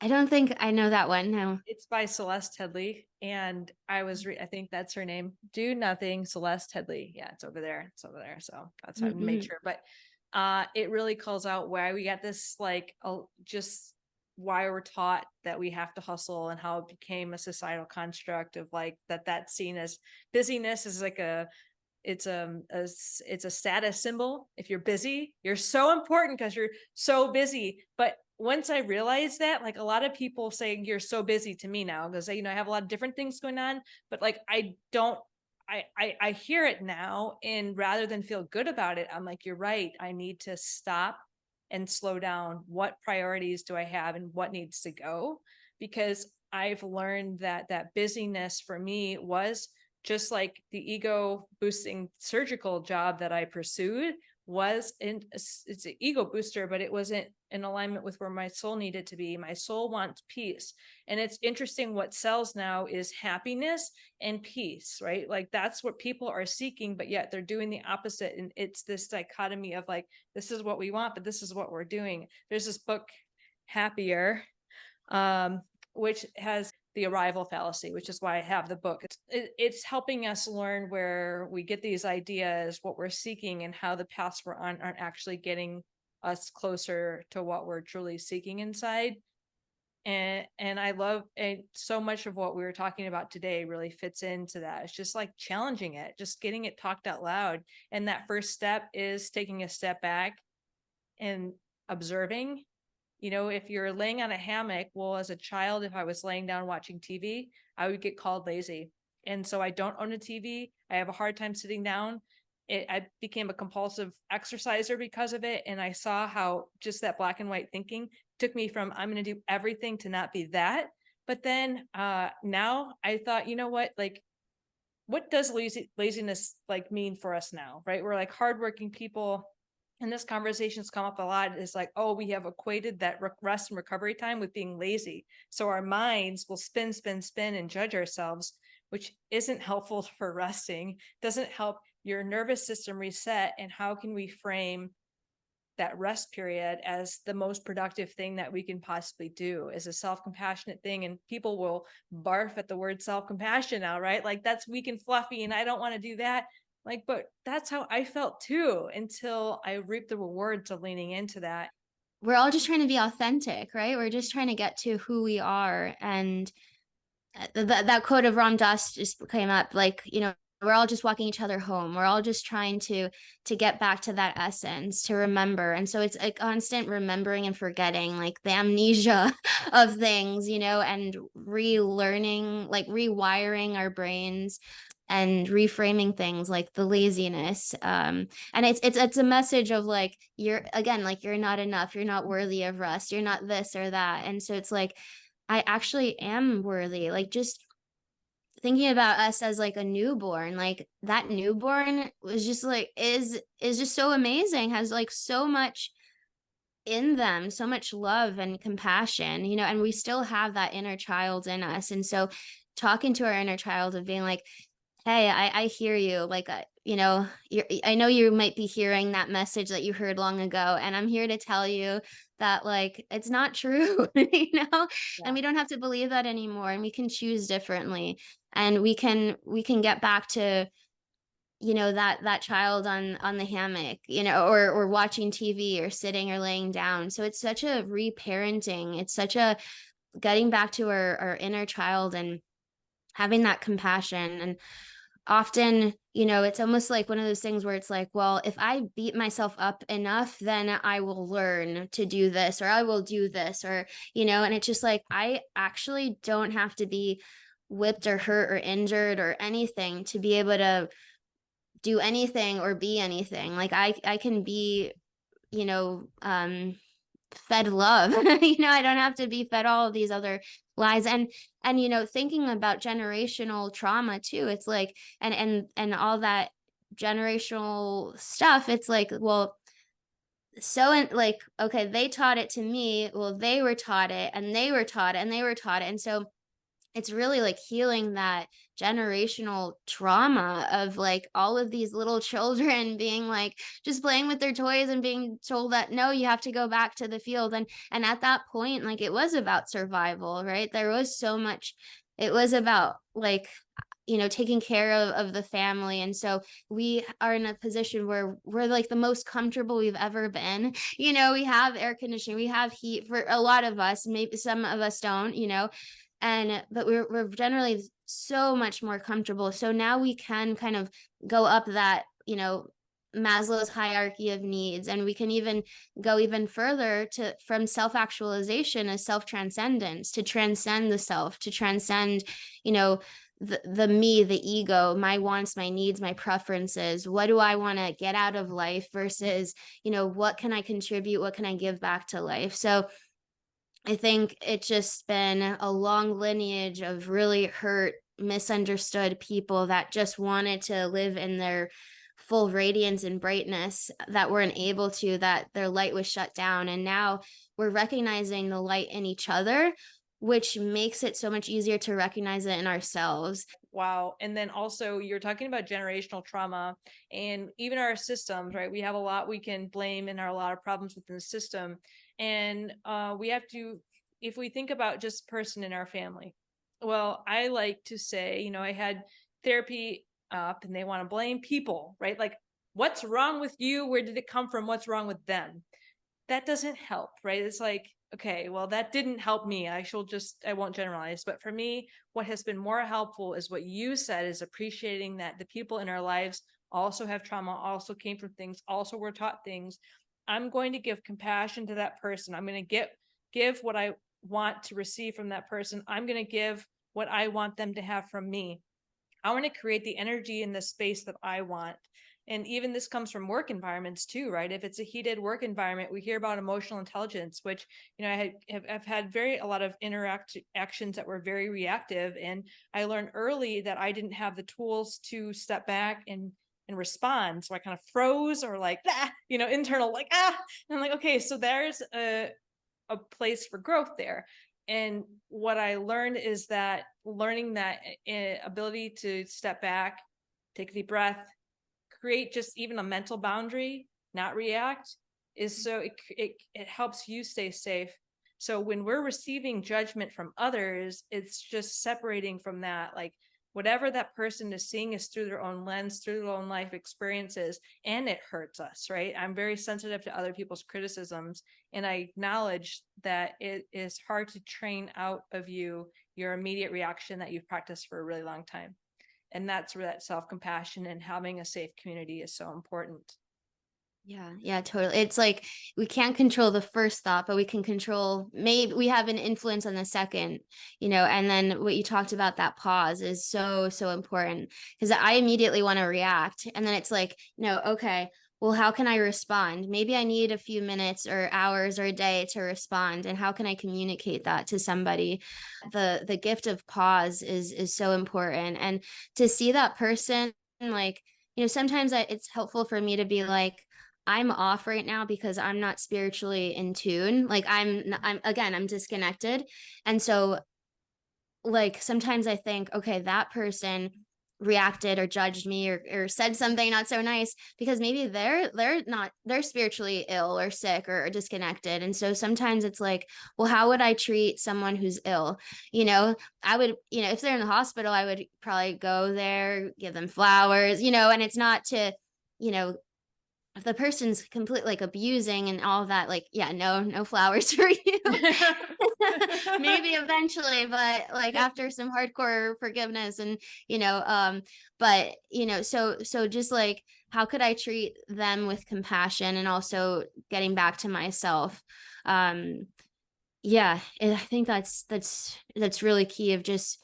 I don't think I know that one. No. It's by Celeste Headley, and I think that's her name. Do Nothing, Celeste Headley. Yeah, it's over there. It's over there. So that's how I make Mm-hmm. sure. But it really calls out why we got this, like, just why we're taught that we have to hustle, and how it became a societal construct of like that's seen as busyness is like it's a status symbol. If you're busy, you're so important because you're so busy. But once I realized that, like, a lot of people say you're so busy to me now because I have a lot of different things going on, but like I don't I hear it now, and rather than feel good about it, I'm like, you're right. I need to stop and slow down. What priorities do I have and what needs to go? Because I've learned that busyness for me was just like the ego boosting surgical job that I pursued was it's an ego booster, but it wasn't in alignment with where my soul needed to be. My soul wants peace. And it's interesting, what sells now is happiness and peace, right? Like that's what people are seeking, but yet they're doing the opposite. And it's this dichotomy of like, this is what we want, but this is what we're doing. There's this book, Happier, um, which has the arrival fallacy, which is why I have the book. It's helping us learn where we get these ideas, what we're seeking, and how the paths we're on aren't actually getting us closer to what we're truly seeking inside. And I love, and so much of what we were talking about today really fits into that. It's just like challenging it, just getting it talked out loud. And that first step is taking a step back and observing. If you're laying on a hammock, well, as a child, if I was laying down watching TV, I would get called lazy. And so I don't own a TV. I have a hard time sitting down. I became a compulsive exerciser because of it. And I saw how just that black and white thinking took me from I'm going to do everything to not be that. But then now I thought, you know what? Like, what does laziness like mean for us now, right? We're like hardworking people, and this conversation's come up a lot, is like, oh, we have equated that rest and recovery time with being lazy, so our minds will spin and judge ourselves, which isn't helpful for resting, doesn't help your nervous system reset. And how can we frame that rest period as the most productive thing that we can possibly do, as a self-compassionate thing? And people will barf at the word self-compassion now, right? Like, that's weak and fluffy and I don't want to do that. Like, but that's how I felt too, until I reaped the rewards of leaning into that. We're all just trying to be authentic, right? We're just trying to get to who we are. And that quote of Ram Dass just came up, like, we're all just walking each other home. We're all just trying to get back to that essence, to remember. And so it's a constant remembering and forgetting, like the amnesia of things, and relearning, like rewiring our brains and reframing things like the laziness. And it's a message of like, you're not enough, you're not worthy of rest, you're not this or that. And so it's like, I actually am worthy. Like, just thinking about us as like a newborn, like that newborn was just like is just so amazing, has like so much in them, so much love and compassion, and we still have that inner child in us. And so talking to our inner child of being like, hey, I hear you. Like, I know you might be hearing that message that you heard long ago, and I'm here to tell you that like it's not true, and Yeah. we don't have to believe that anymore, and we can choose differently, and we can get back to that child on the hammock, or watching TV or sitting or laying down. So it's such a reparenting. It's such a getting back to our inner child and having that compassion. And often, it's almost like one of those things where it's like, well, if I beat myself up enough, then I will learn to do this, or I will do this, or, and it's just like, I actually don't have to be whipped or hurt or injured or anything to be able to do anything or be anything. Like, I can be, you know, um, fed love. I don't have to be fed all of these other lies. And thinking about generational trauma too, it's like, and all that generational stuff, it's like, well, like, okay, they taught it to me, well, they were taught it, and they were taught it, and they were taught it, and so it's really like healing that generational trauma of like all of these little children being like just playing with their toys and being told that no, you have to go back to the field. And at that point, like, it was about survival, right? There was so much, it was about like, taking care of the family. And so we are in a position where we're like the most comfortable we've ever been. We have air conditioning, we have heat for a lot of us, maybe some of us don't, but we're generally so much more comfortable. So now we can kind of go up that, Maslow's hierarchy of needs, and we can even go even further to from self-actualization as self-transcendence, to transcend the self, to transcend, the me, the ego, my wants, my needs, my preferences. What do I want to get out of life versus, what can I contribute? What can I give back to life? So I think it's just been a long lineage of really hurt, misunderstood people that just wanted to live in their full radiance and brightness that weren't able to, that their light was shut down. And now we're recognizing the light in each other, which makes it so much easier to recognize it in ourselves. Wow. And then also you're talking about generational trauma and even our systems, right? We have a lot we can blame and are a lot of problems within the system. And we have to, if we think about just person in our family, well, I like to say, I had therapy up and they want to blame people, right? Like, what's wrong with you? Where did it come from? What's wrong with them? That doesn't help, right? It's like, okay, well, that didn't help me. I won't generalize. But for me, what has been more helpful is what you said, is appreciating that the people in our lives also have trauma, also came from things, also were taught things. I'm going to give compassion to that person. I'm going to give what I want to receive from that person. I'm going to give what I want them to have from me. I want to create the energy in the space that I want. And even this comes from work environments too, right? If it's a heated work environment, we hear about emotional intelligence, which, I've had a lot of actions that were very reactive. And I learned early that I didn't have the tools to step back and respond. So I kind of froze, or like, internal, like, And I'm like, okay, so there's a place for growth there. And what I learned is that learning that ability to step back, take a deep breath, create just even a mental boundary, not react, is so it helps you stay safe. So when we're receiving judgment from others, it's just separating from that. Like, whatever that person is seeing is through their own lens, through their own life experiences, and it hurts us, right? I'm very sensitive to other people's criticisms, and I acknowledge that it is hard to train out of you your immediate reaction that you've practiced for a really long time. And that's where that self-compassion and having a safe community is so important. Yeah, totally. It's like we can't control the first thought, but we can control, maybe we have an influence on the second, and then what you talked about, that pause, is so, so important, because I immediately want to react. And then it's like, okay, well, how can I respond? Maybe I need a few minutes or hours or a day to respond. And how can I communicate that to somebody? The gift of pause is so important. And to see that person, like, sometimes it's helpful for me to be like, I'm off right now because I'm not spiritually in tune. Like, I'm disconnected. And so, like, sometimes I think, okay, that person reacted or judged me, or said something not so nice because maybe they're spiritually ill or sick or disconnected. And so sometimes it's like, well, how would I treat someone who's ill? I would, if they're in the hospital, I would probably go there, give them flowers, and it's not to, if the person's completely like abusing and all of that, like, yeah, no flowers for you. Maybe eventually, but like after some hardcore forgiveness and, but, so just like, how could I treat them with compassion and also getting back to myself? Yeah, I think that's really key, of just,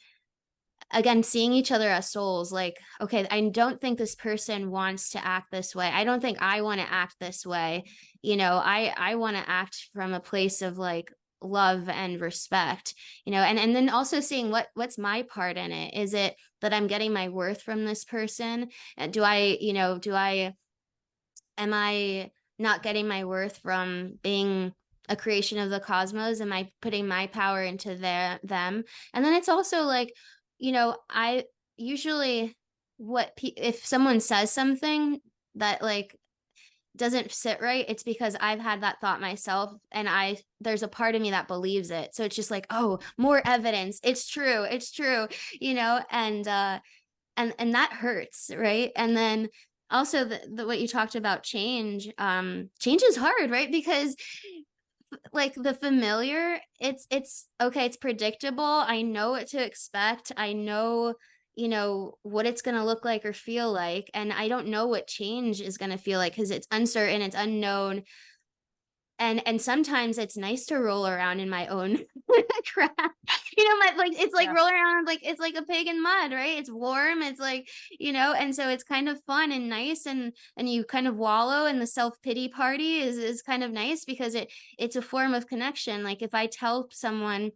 again, seeing each other as souls. Like, okay, I don't think this person wants to act this way. I don't think I want to act this way. I want to act from a place of like love and respect, and then also seeing what's my part in it. Is it that I'm getting my worth from this person? Do I, am I not getting my worth from being a creation of the cosmos? Am I putting my power into them? And then it's also like, I usually, if someone says something that like doesn't sit right, it's because I've had that thought myself, and there's a part of me that believes it. So it's just like, oh, more evidence. It's true. It's true, and that hurts, right? And then also the what you talked about, change is hard, right? Because like the familiar, it's okay, it's predictable. I know what to expect. I know, what it's going to look like or feel like, and I don't know what change is going to feel like because it's uncertain, it's unknown. And sometimes it's nice to roll around in my own crap. It's like Yeah. rolling around, like it's like a pig in mud, right? It's warm, it's like, and so it's kind of fun and nice, and you kind of wallow in the self-pity party is kind of nice because it's a form of connection. Like if I tell someone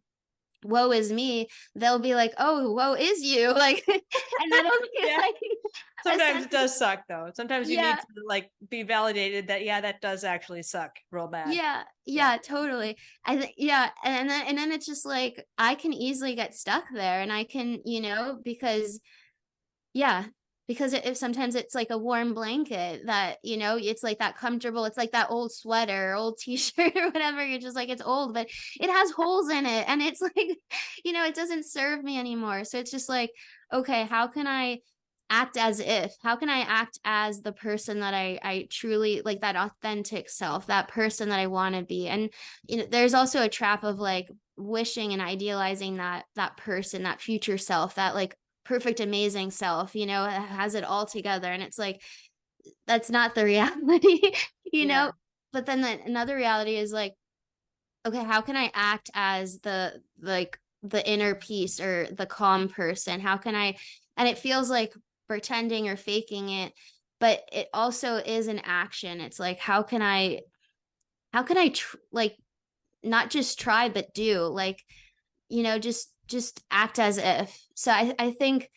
woe is me, they'll be like, oh, woe is you, like, and that'll be Yeah. like a Sometimes sense it of, does suck though. Sometimes you need yeah. to like be validated that, yeah, that does actually suck real bad. Yeah, Yeah. yeah, totally. I think, yeah, and then it's just like I can easily get stuck there, and I can, because yeah, because if sometimes it's like a warm blanket that, it's like that comfortable, it's like that old sweater, old t-shirt or whatever. You're just like, it's old, but it has holes in it, and it's like, it doesn't serve me anymore. So it's just like, okay, how can I how can I act as the person that I truly like, that authentic self, that person that I want to be? And there's also a trap of like wishing and idealizing that person, that future self, that like perfect amazing self, has it all together, and it's like that's not the reality. you Yeah. know but then another reality is like, okay, how can I act as the inner peace or the calm person? How can I? And it feels like pretending or faking it, but it also is an action. It's like, like not just try but do, like, just act as if. So I think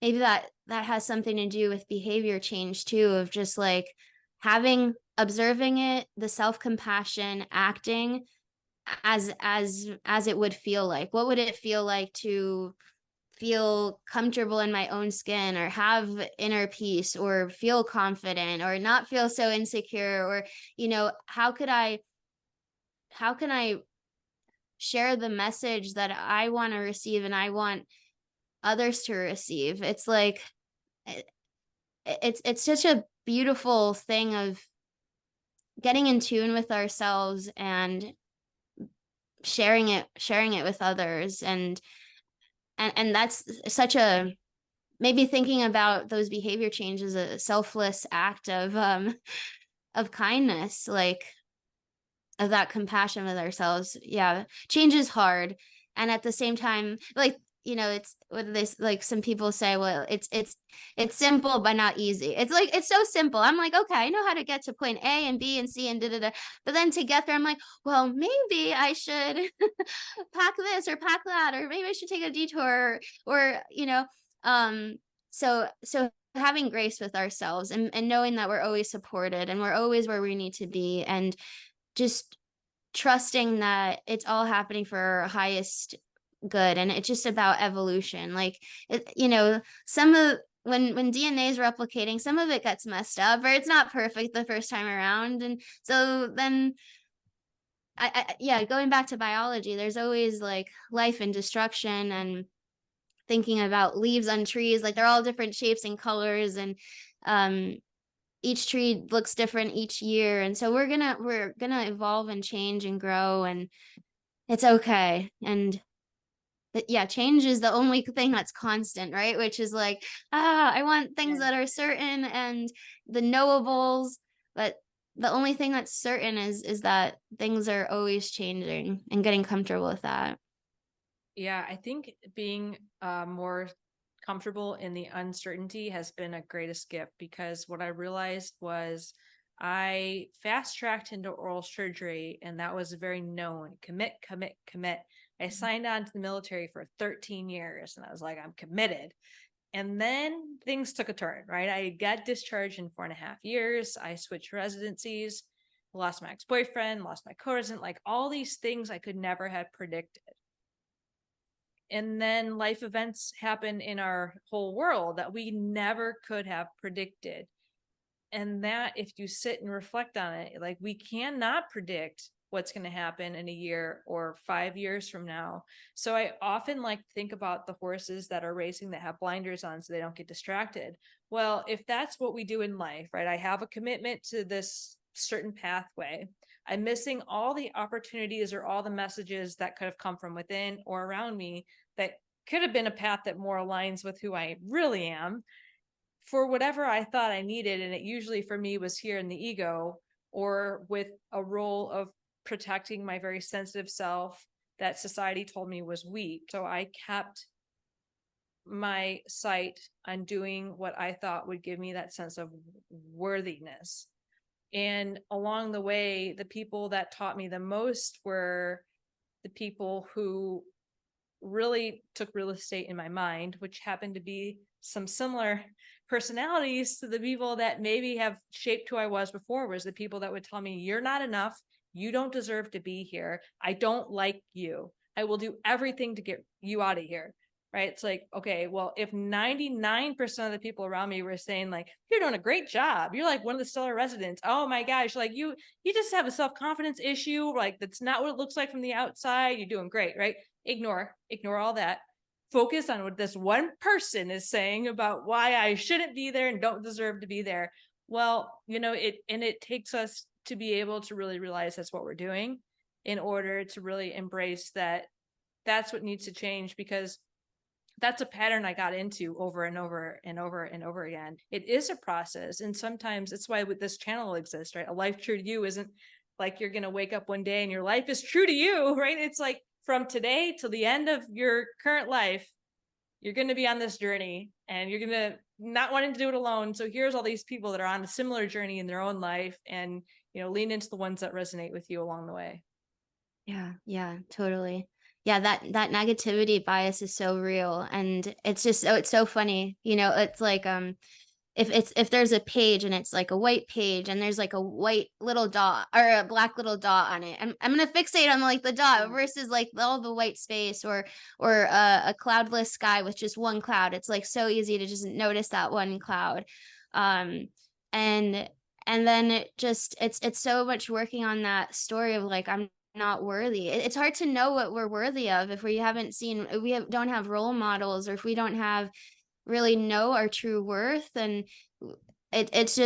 maybe that has something to do with behavior change too, of just like observing it, the self-compassion, acting as it would feel like. What would it feel like to feel comfortable in my own skin, or have inner peace, or feel confident, or not feel so insecure, or how can I share the message that I want to receive and I want others to receive? It's like it's such a beautiful thing of getting in tune with ourselves and sharing it with others. And that's such a, maybe thinking about those behavior changes, a selfless act of kindness, like of that compassion with ourselves. Yeah, change is hard, and at the same time, like, it's what this, like, some people say, well, it's simple but not easy. It's like, it's so simple. I'm like, okay, I know how to get to point A and B and C and da da da, but then to get there, I'm like, well, maybe I should pack this or pack that, or maybe I should take a detour, or so having grace with ourselves, and knowing that we're always supported and we're always where we need to be, and just trusting that it's all happening for our highest good, and it's just about evolution. Like, some of when DNA is replicating, some of it gets messed up, or it's not perfect the first time around, and so then yeah, going back to biology, there's always like life and destruction, and thinking about leaves on trees, like they're all different shapes and colors, and um each tree looks different each year, and so we're gonna evolve and change and grow, and it's okay. And but yeah, change is the only thing that's constant, right? Which is like, I want things Yeah. that are certain and the knowables, but the only thing that's certain is that things are always changing, and getting comfortable with that. Yeah, I think being more comfortable in the uncertainty has been a greatest gift, because what I realized was I fast tracked into oral surgery, and that was very known: commit, commit, commit. I signed on to the military for 13 years, and I was like, I'm committed. And then things took a turn, right? I got discharged in 4.5 years. I switched residencies. lost my ex-boyfriend, lost my co-resident, like all these things I could never have predicted. And then life events happen in our whole world that we never could have predicted. And that, if you sit and reflect on it, like we cannot predict what's going to happen in a year or 5 years from now. So I often like to think about the horses that are racing that have blinders on so they don't get distracted. Well, if that's what we do in life, right? I have a commitment to this certain pathway. I'm missing all the opportunities or all the messages that could have come from within or around me that could have been a path that more aligns with who I really am for whatever I thought I needed. And it usually for me was here in the ego or with a role of protecting my very sensitive self that society told me was weak. So I kept my sight on doing what I thought would give me that sense of worthiness. And along the way, the people that taught me the most were the people who really took real estate in my mind, which happened to be some similar personalities to the people that maybe have shaped who I was before, was the people that would tell me, you're not enough. You don't deserve to be here. I don't like you. I will do everything to get you out of here. Right. It's like, okay, well, if 99% of the people around me were saying like, you're doing a great job. You're like one of the stellar residents. Oh my gosh. Like you just have a self-confidence issue. Like that's not what it looks like from the outside. You're doing great. Right. Ignore all that. Focus on what this one person is saying about why I shouldn't be there and don't deserve to be there. Well, it takes us to be able to really realize that's what we're doing in order to really embrace that that's what needs to change, because that's a pattern I got into over and over and over and over again. It is a process. And sometimes it's why this channel exists, right? A life true to you isn't like you're going to wake up one day and your life is true to you, right? It's like from today till the end of your current life, you're going to be on this journey and you're going to not wanting to do it alone. So here's all these people that are on a similar journey in their own life, and, lean into the ones that resonate with you along the way. Yeah, totally. Yeah, that negativity bias is so real, and it's so funny. It's like if there's a page and it's like a white page and there's like a white little dot or a black little dot on it, I'm gonna fixate on like the dot versus like all the white space or a cloudless sky with just one cloud. It's like so easy to just notice that one cloud, um, and then it's so much working on that story of like I'm not worthy. It's hard to know what we're worthy of if we haven't seen, don't have role models, or if we don't have really know our true worth. And it's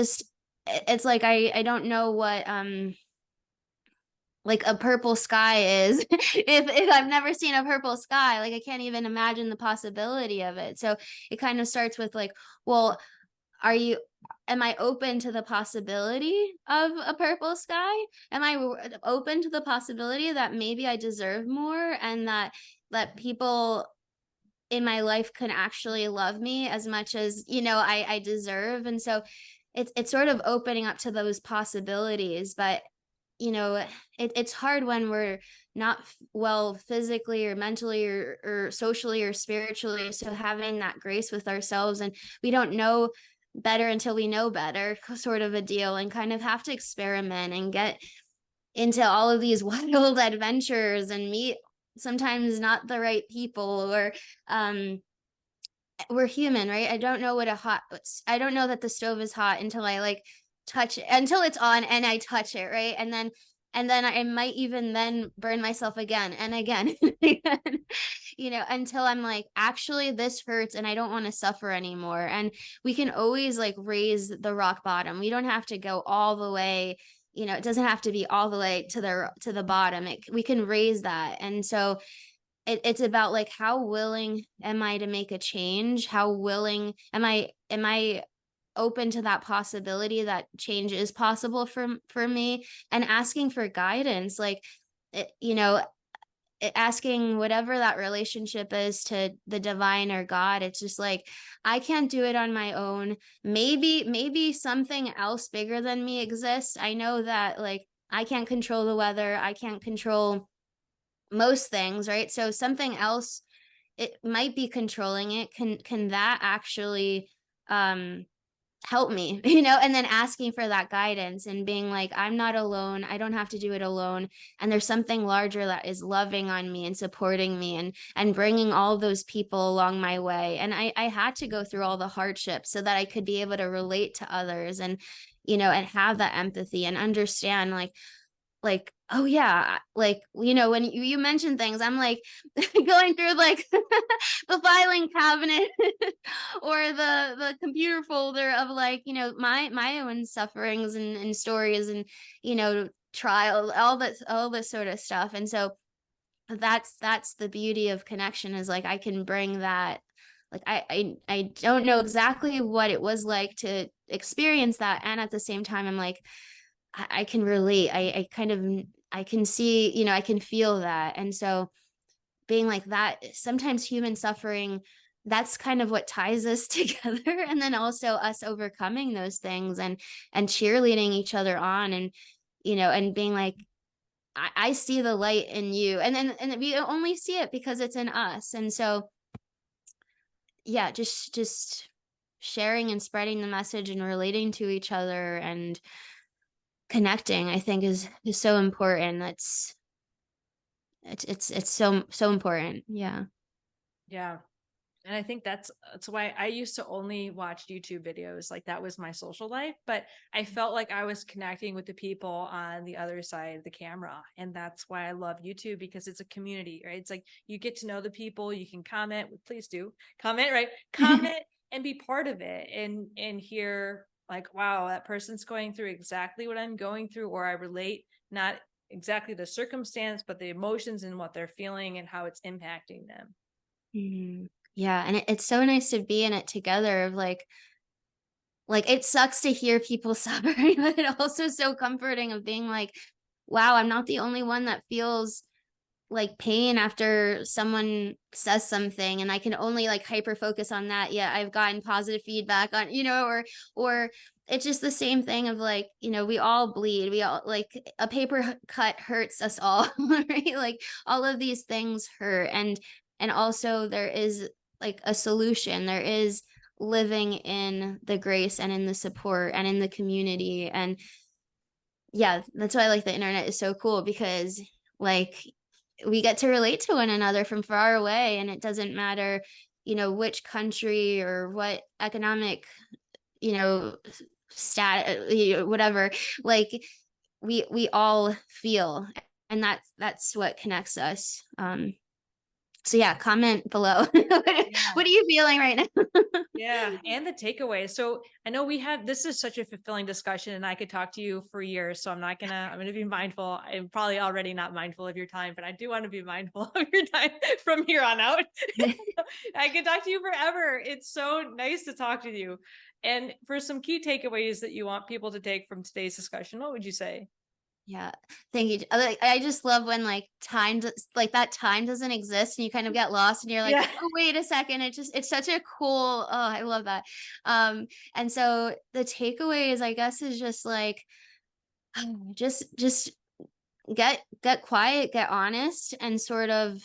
like I don't know what like a purple sky is if I've never seen a purple sky. Like I can't even imagine the possibility of it. So it kind of starts with like, well, am I open to the possibility of a purple sky? Am I open to the possibility that maybe I deserve more, and that people in my life can actually love me as much as, I deserve? And so it's sort of opening up to those possibilities. But, it's hard when we're not well physically or mentally or socially or spiritually. So having that grace with ourselves, and we don't know better until we know better, sort of a deal, and kind of have to experiment and get into all of these wild adventures and meet sometimes not the right people, or we're human, right? I don't know I don't know that the stove is hot until I like touch it, until it's on and I touch it, right? And then I might even then burn myself again and again and again, until I'm like, actually this hurts and I don't want to suffer anymore. And we can always like raise the rock bottom. We don't have to go all the way, it doesn't have to be all the way to the bottom. We can raise that. And so it's about like, how willing am I to make a change? How willing am I open to that possibility that change is possible for me, and asking for guidance, like, asking whatever that relationship is to the divine or God. It's just like, I can't do it on my own. Maybe something else bigger than me exists. I know that like I can't control the weather. I can't control most things, right? So something else, it might be controlling it. Can that actually help me, you know, and then asking for that guidance and being like, I'm not alone. I don't have to do it alone. And there's something larger that is loving on me and supporting me and bringing all those people along my way. And I had to go through all the hardships so that I could be able to relate to others and, you know, and have that empathy and understand oh yeah, like, you know, when you mention things, I'm like going through like the filing cabinet or the computer folder of like, you know, my own sufferings and stories and, you know, trials, all this sort of stuff. And so that's the beauty of connection, is like I can bring that. Like I don't know exactly what it was like to experience that, and at the same time I'm like, I can relate. I kind of, I can see, you know, I can feel that. And so being like that, sometimes human suffering, that's kind of what ties us together. And then also us overcoming those things and cheerleading each other on, and, you know, and being like, I see the light in you. And we only see it because it's in us. And so, yeah, just sharing and spreading the message and relating to each other and connecting, I think is so important. It's so important. Yeah. Yeah. And I think that's why I used to only watch YouTube videos. Like that was my social life, but I felt like I was connecting with the people on the other side of the camera. And that's why I love YouTube, because it's a community, right? It's like you get to know the people, you can comment, please do comment, right? Comment and be part of it and hear like, wow, that person's going through exactly what I'm going through, or I relate, not exactly the circumstance, but the emotions and what they're feeling and how it's impacting them. Mhm. Yeah, and it's so nice to be in it together, of like it sucks to hear people suffering, but it also so comforting of being like, wow, I'm not the only one that feels like pain after someone says something, and I can only like hyper focus on that. Yeah, I've gotten positive feedback on, you know, or it's just the same thing of like, you know, we all bleed, we all like a paper cut hurts us all, right? Like all of these things hurt, and also there is like a solution. There is living in the grace and in the support and in the community. And yeah, that's why I like the internet is so cool, because like we get to relate to one another from far away, and it doesn't matter, you know, which country or what economic, you know, stat, you know, whatever. Like we all feel, and that's what connects us. So yeah, comment below. Yeah. What are you feeling right now? Yeah, and the takeaway. So I know we had this is such a fulfilling discussion, and I could talk to you for years. So I'm gonna be mindful. I'm probably already not mindful of your time, but I do want to be mindful of your time from here on out. I could talk to you forever. It's so nice to talk to you. And for some key takeaways that you want people to take from today's discussion, what would you say? Yeah, thank you. I just love when like like that time doesn't exist and you kind of get lost and you're like, Yeah. oh wait a second. It's such a cool. Oh, I love that. And so the takeaways, I guess, is just like just get quiet, get honest, and sort of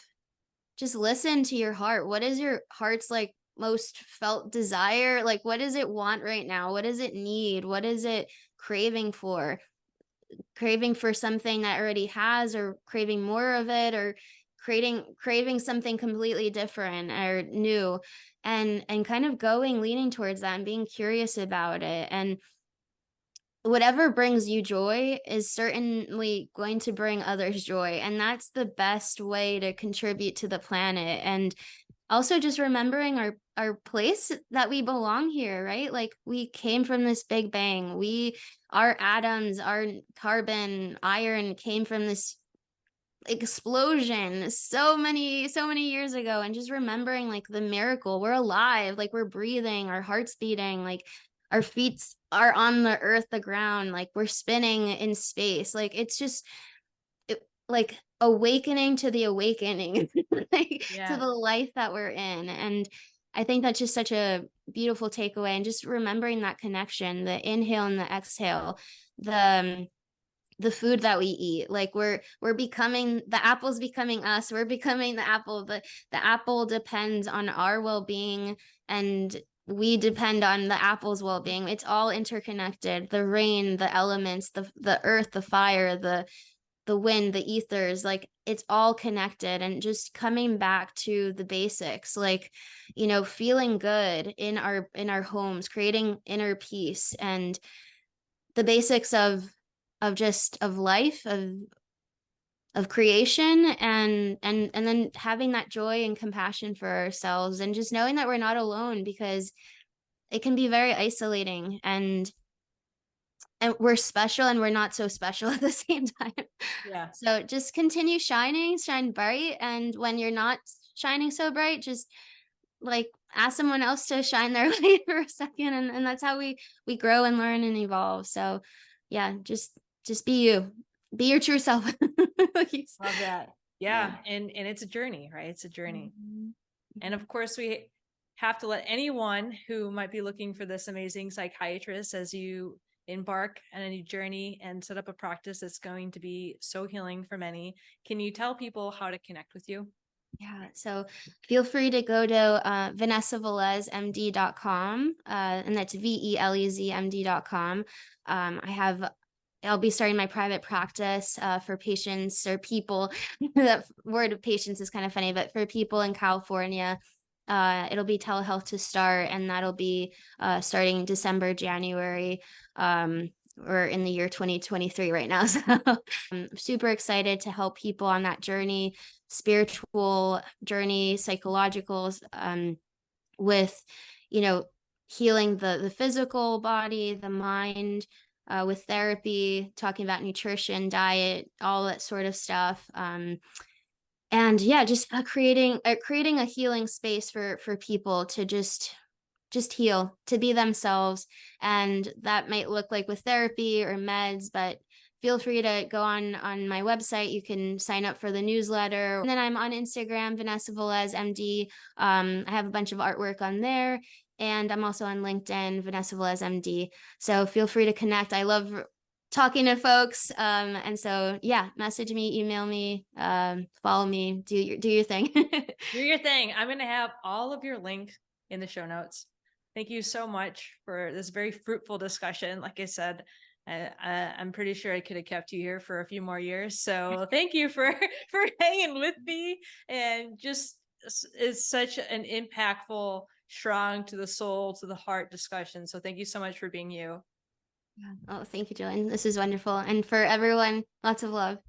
just listen to your heart. What is your heart's like most felt desire? Like, what does it want right now? What does it need? What is it craving for? Craving for something that already has, or craving more of it, or craving something completely different or new, and kind of going leaning towards that and being curious about it. And whatever brings you joy is certainly going to bring others joy, and that's the best way to contribute to the planet. And also just remembering our place, that we belong here, right? Like we came from this big bang. Our atoms, our carbon, iron came from this explosion so many years ago. And just remembering like the miracle, we're alive, like we're breathing, our heart's beating, like our feet are on the earth, the ground, like we're spinning in space. Like it's just like awakening to the awakening, like to Yeah. the life that we're in. And I think that's just such a beautiful takeaway, and just remembering that connection, the inhale and the exhale, the the food that we eat. Like we're becoming, the apple's becoming us, we're becoming the apple. The apple depends on our well-being, and we depend on the apple's well-being. It's all interconnected. The rain, the elements, the earth, the fire, the wind, the ethers, like it's all connected. And just coming back to the basics, like, feeling good in our homes, creating inner peace, and the basics of life, of creation, and then having that joy and compassion for ourselves, and just knowing that we're not alone, because it can be very isolating, and we're special and we're not so special at the same time. Yeah. So just continue shining, shine bright. And when you're not shining so bright, just like ask someone else to shine their light for a second. And that's how we grow and learn and evolve. So yeah, just be you. Be your true self. Please. Love that. Yeah. Yeah. And it's a journey, right? It's a journey. Mhm. And of course, we have to let anyone who might be looking for this amazing psychiatrist, as you embark on a new journey and set up a practice that's going to be so healing for many. Can you tell people how to connect with you? Yeah, so feel free to go to VanessaVelezMD.com, and that's VELEZMD.com. I'll be starting my private practice for patients or people. That word of patients is kind of funny, but for people in California, it'll be telehealth to start, and that'll be starting December, January. We're in the year 2023 right now. So I'm super excited to help people on that journey, spiritual journey, psychological, with, healing the physical body, the mind, with therapy, talking about nutrition, diet, all that sort of stuff. And yeah, just creating a healing space for people to just heal, to be themselves. And that might look like with therapy or meds, but feel free to go on my website. You can sign up for the newsletter. And then I'm on Instagram, Vanessa Velez MD. I have a bunch of artwork on there. And I'm also on LinkedIn, Vanessa Velez MD. So feel free to connect. I love talking to folks. And so yeah, message me, email me, follow me, do your thing. Do your thing. I'm going to have all of your links in the show notes. Thank you so much for this very fruitful discussion. Like I said, I'm pretty sure I could have kept you here for a few more years. So thank you for for hanging with me, and just is such an impactful, strong to the soul, to the heart discussion. So thank you so much for being you. Oh, thank you, Jillian. This is wonderful. And for everyone, lots of love.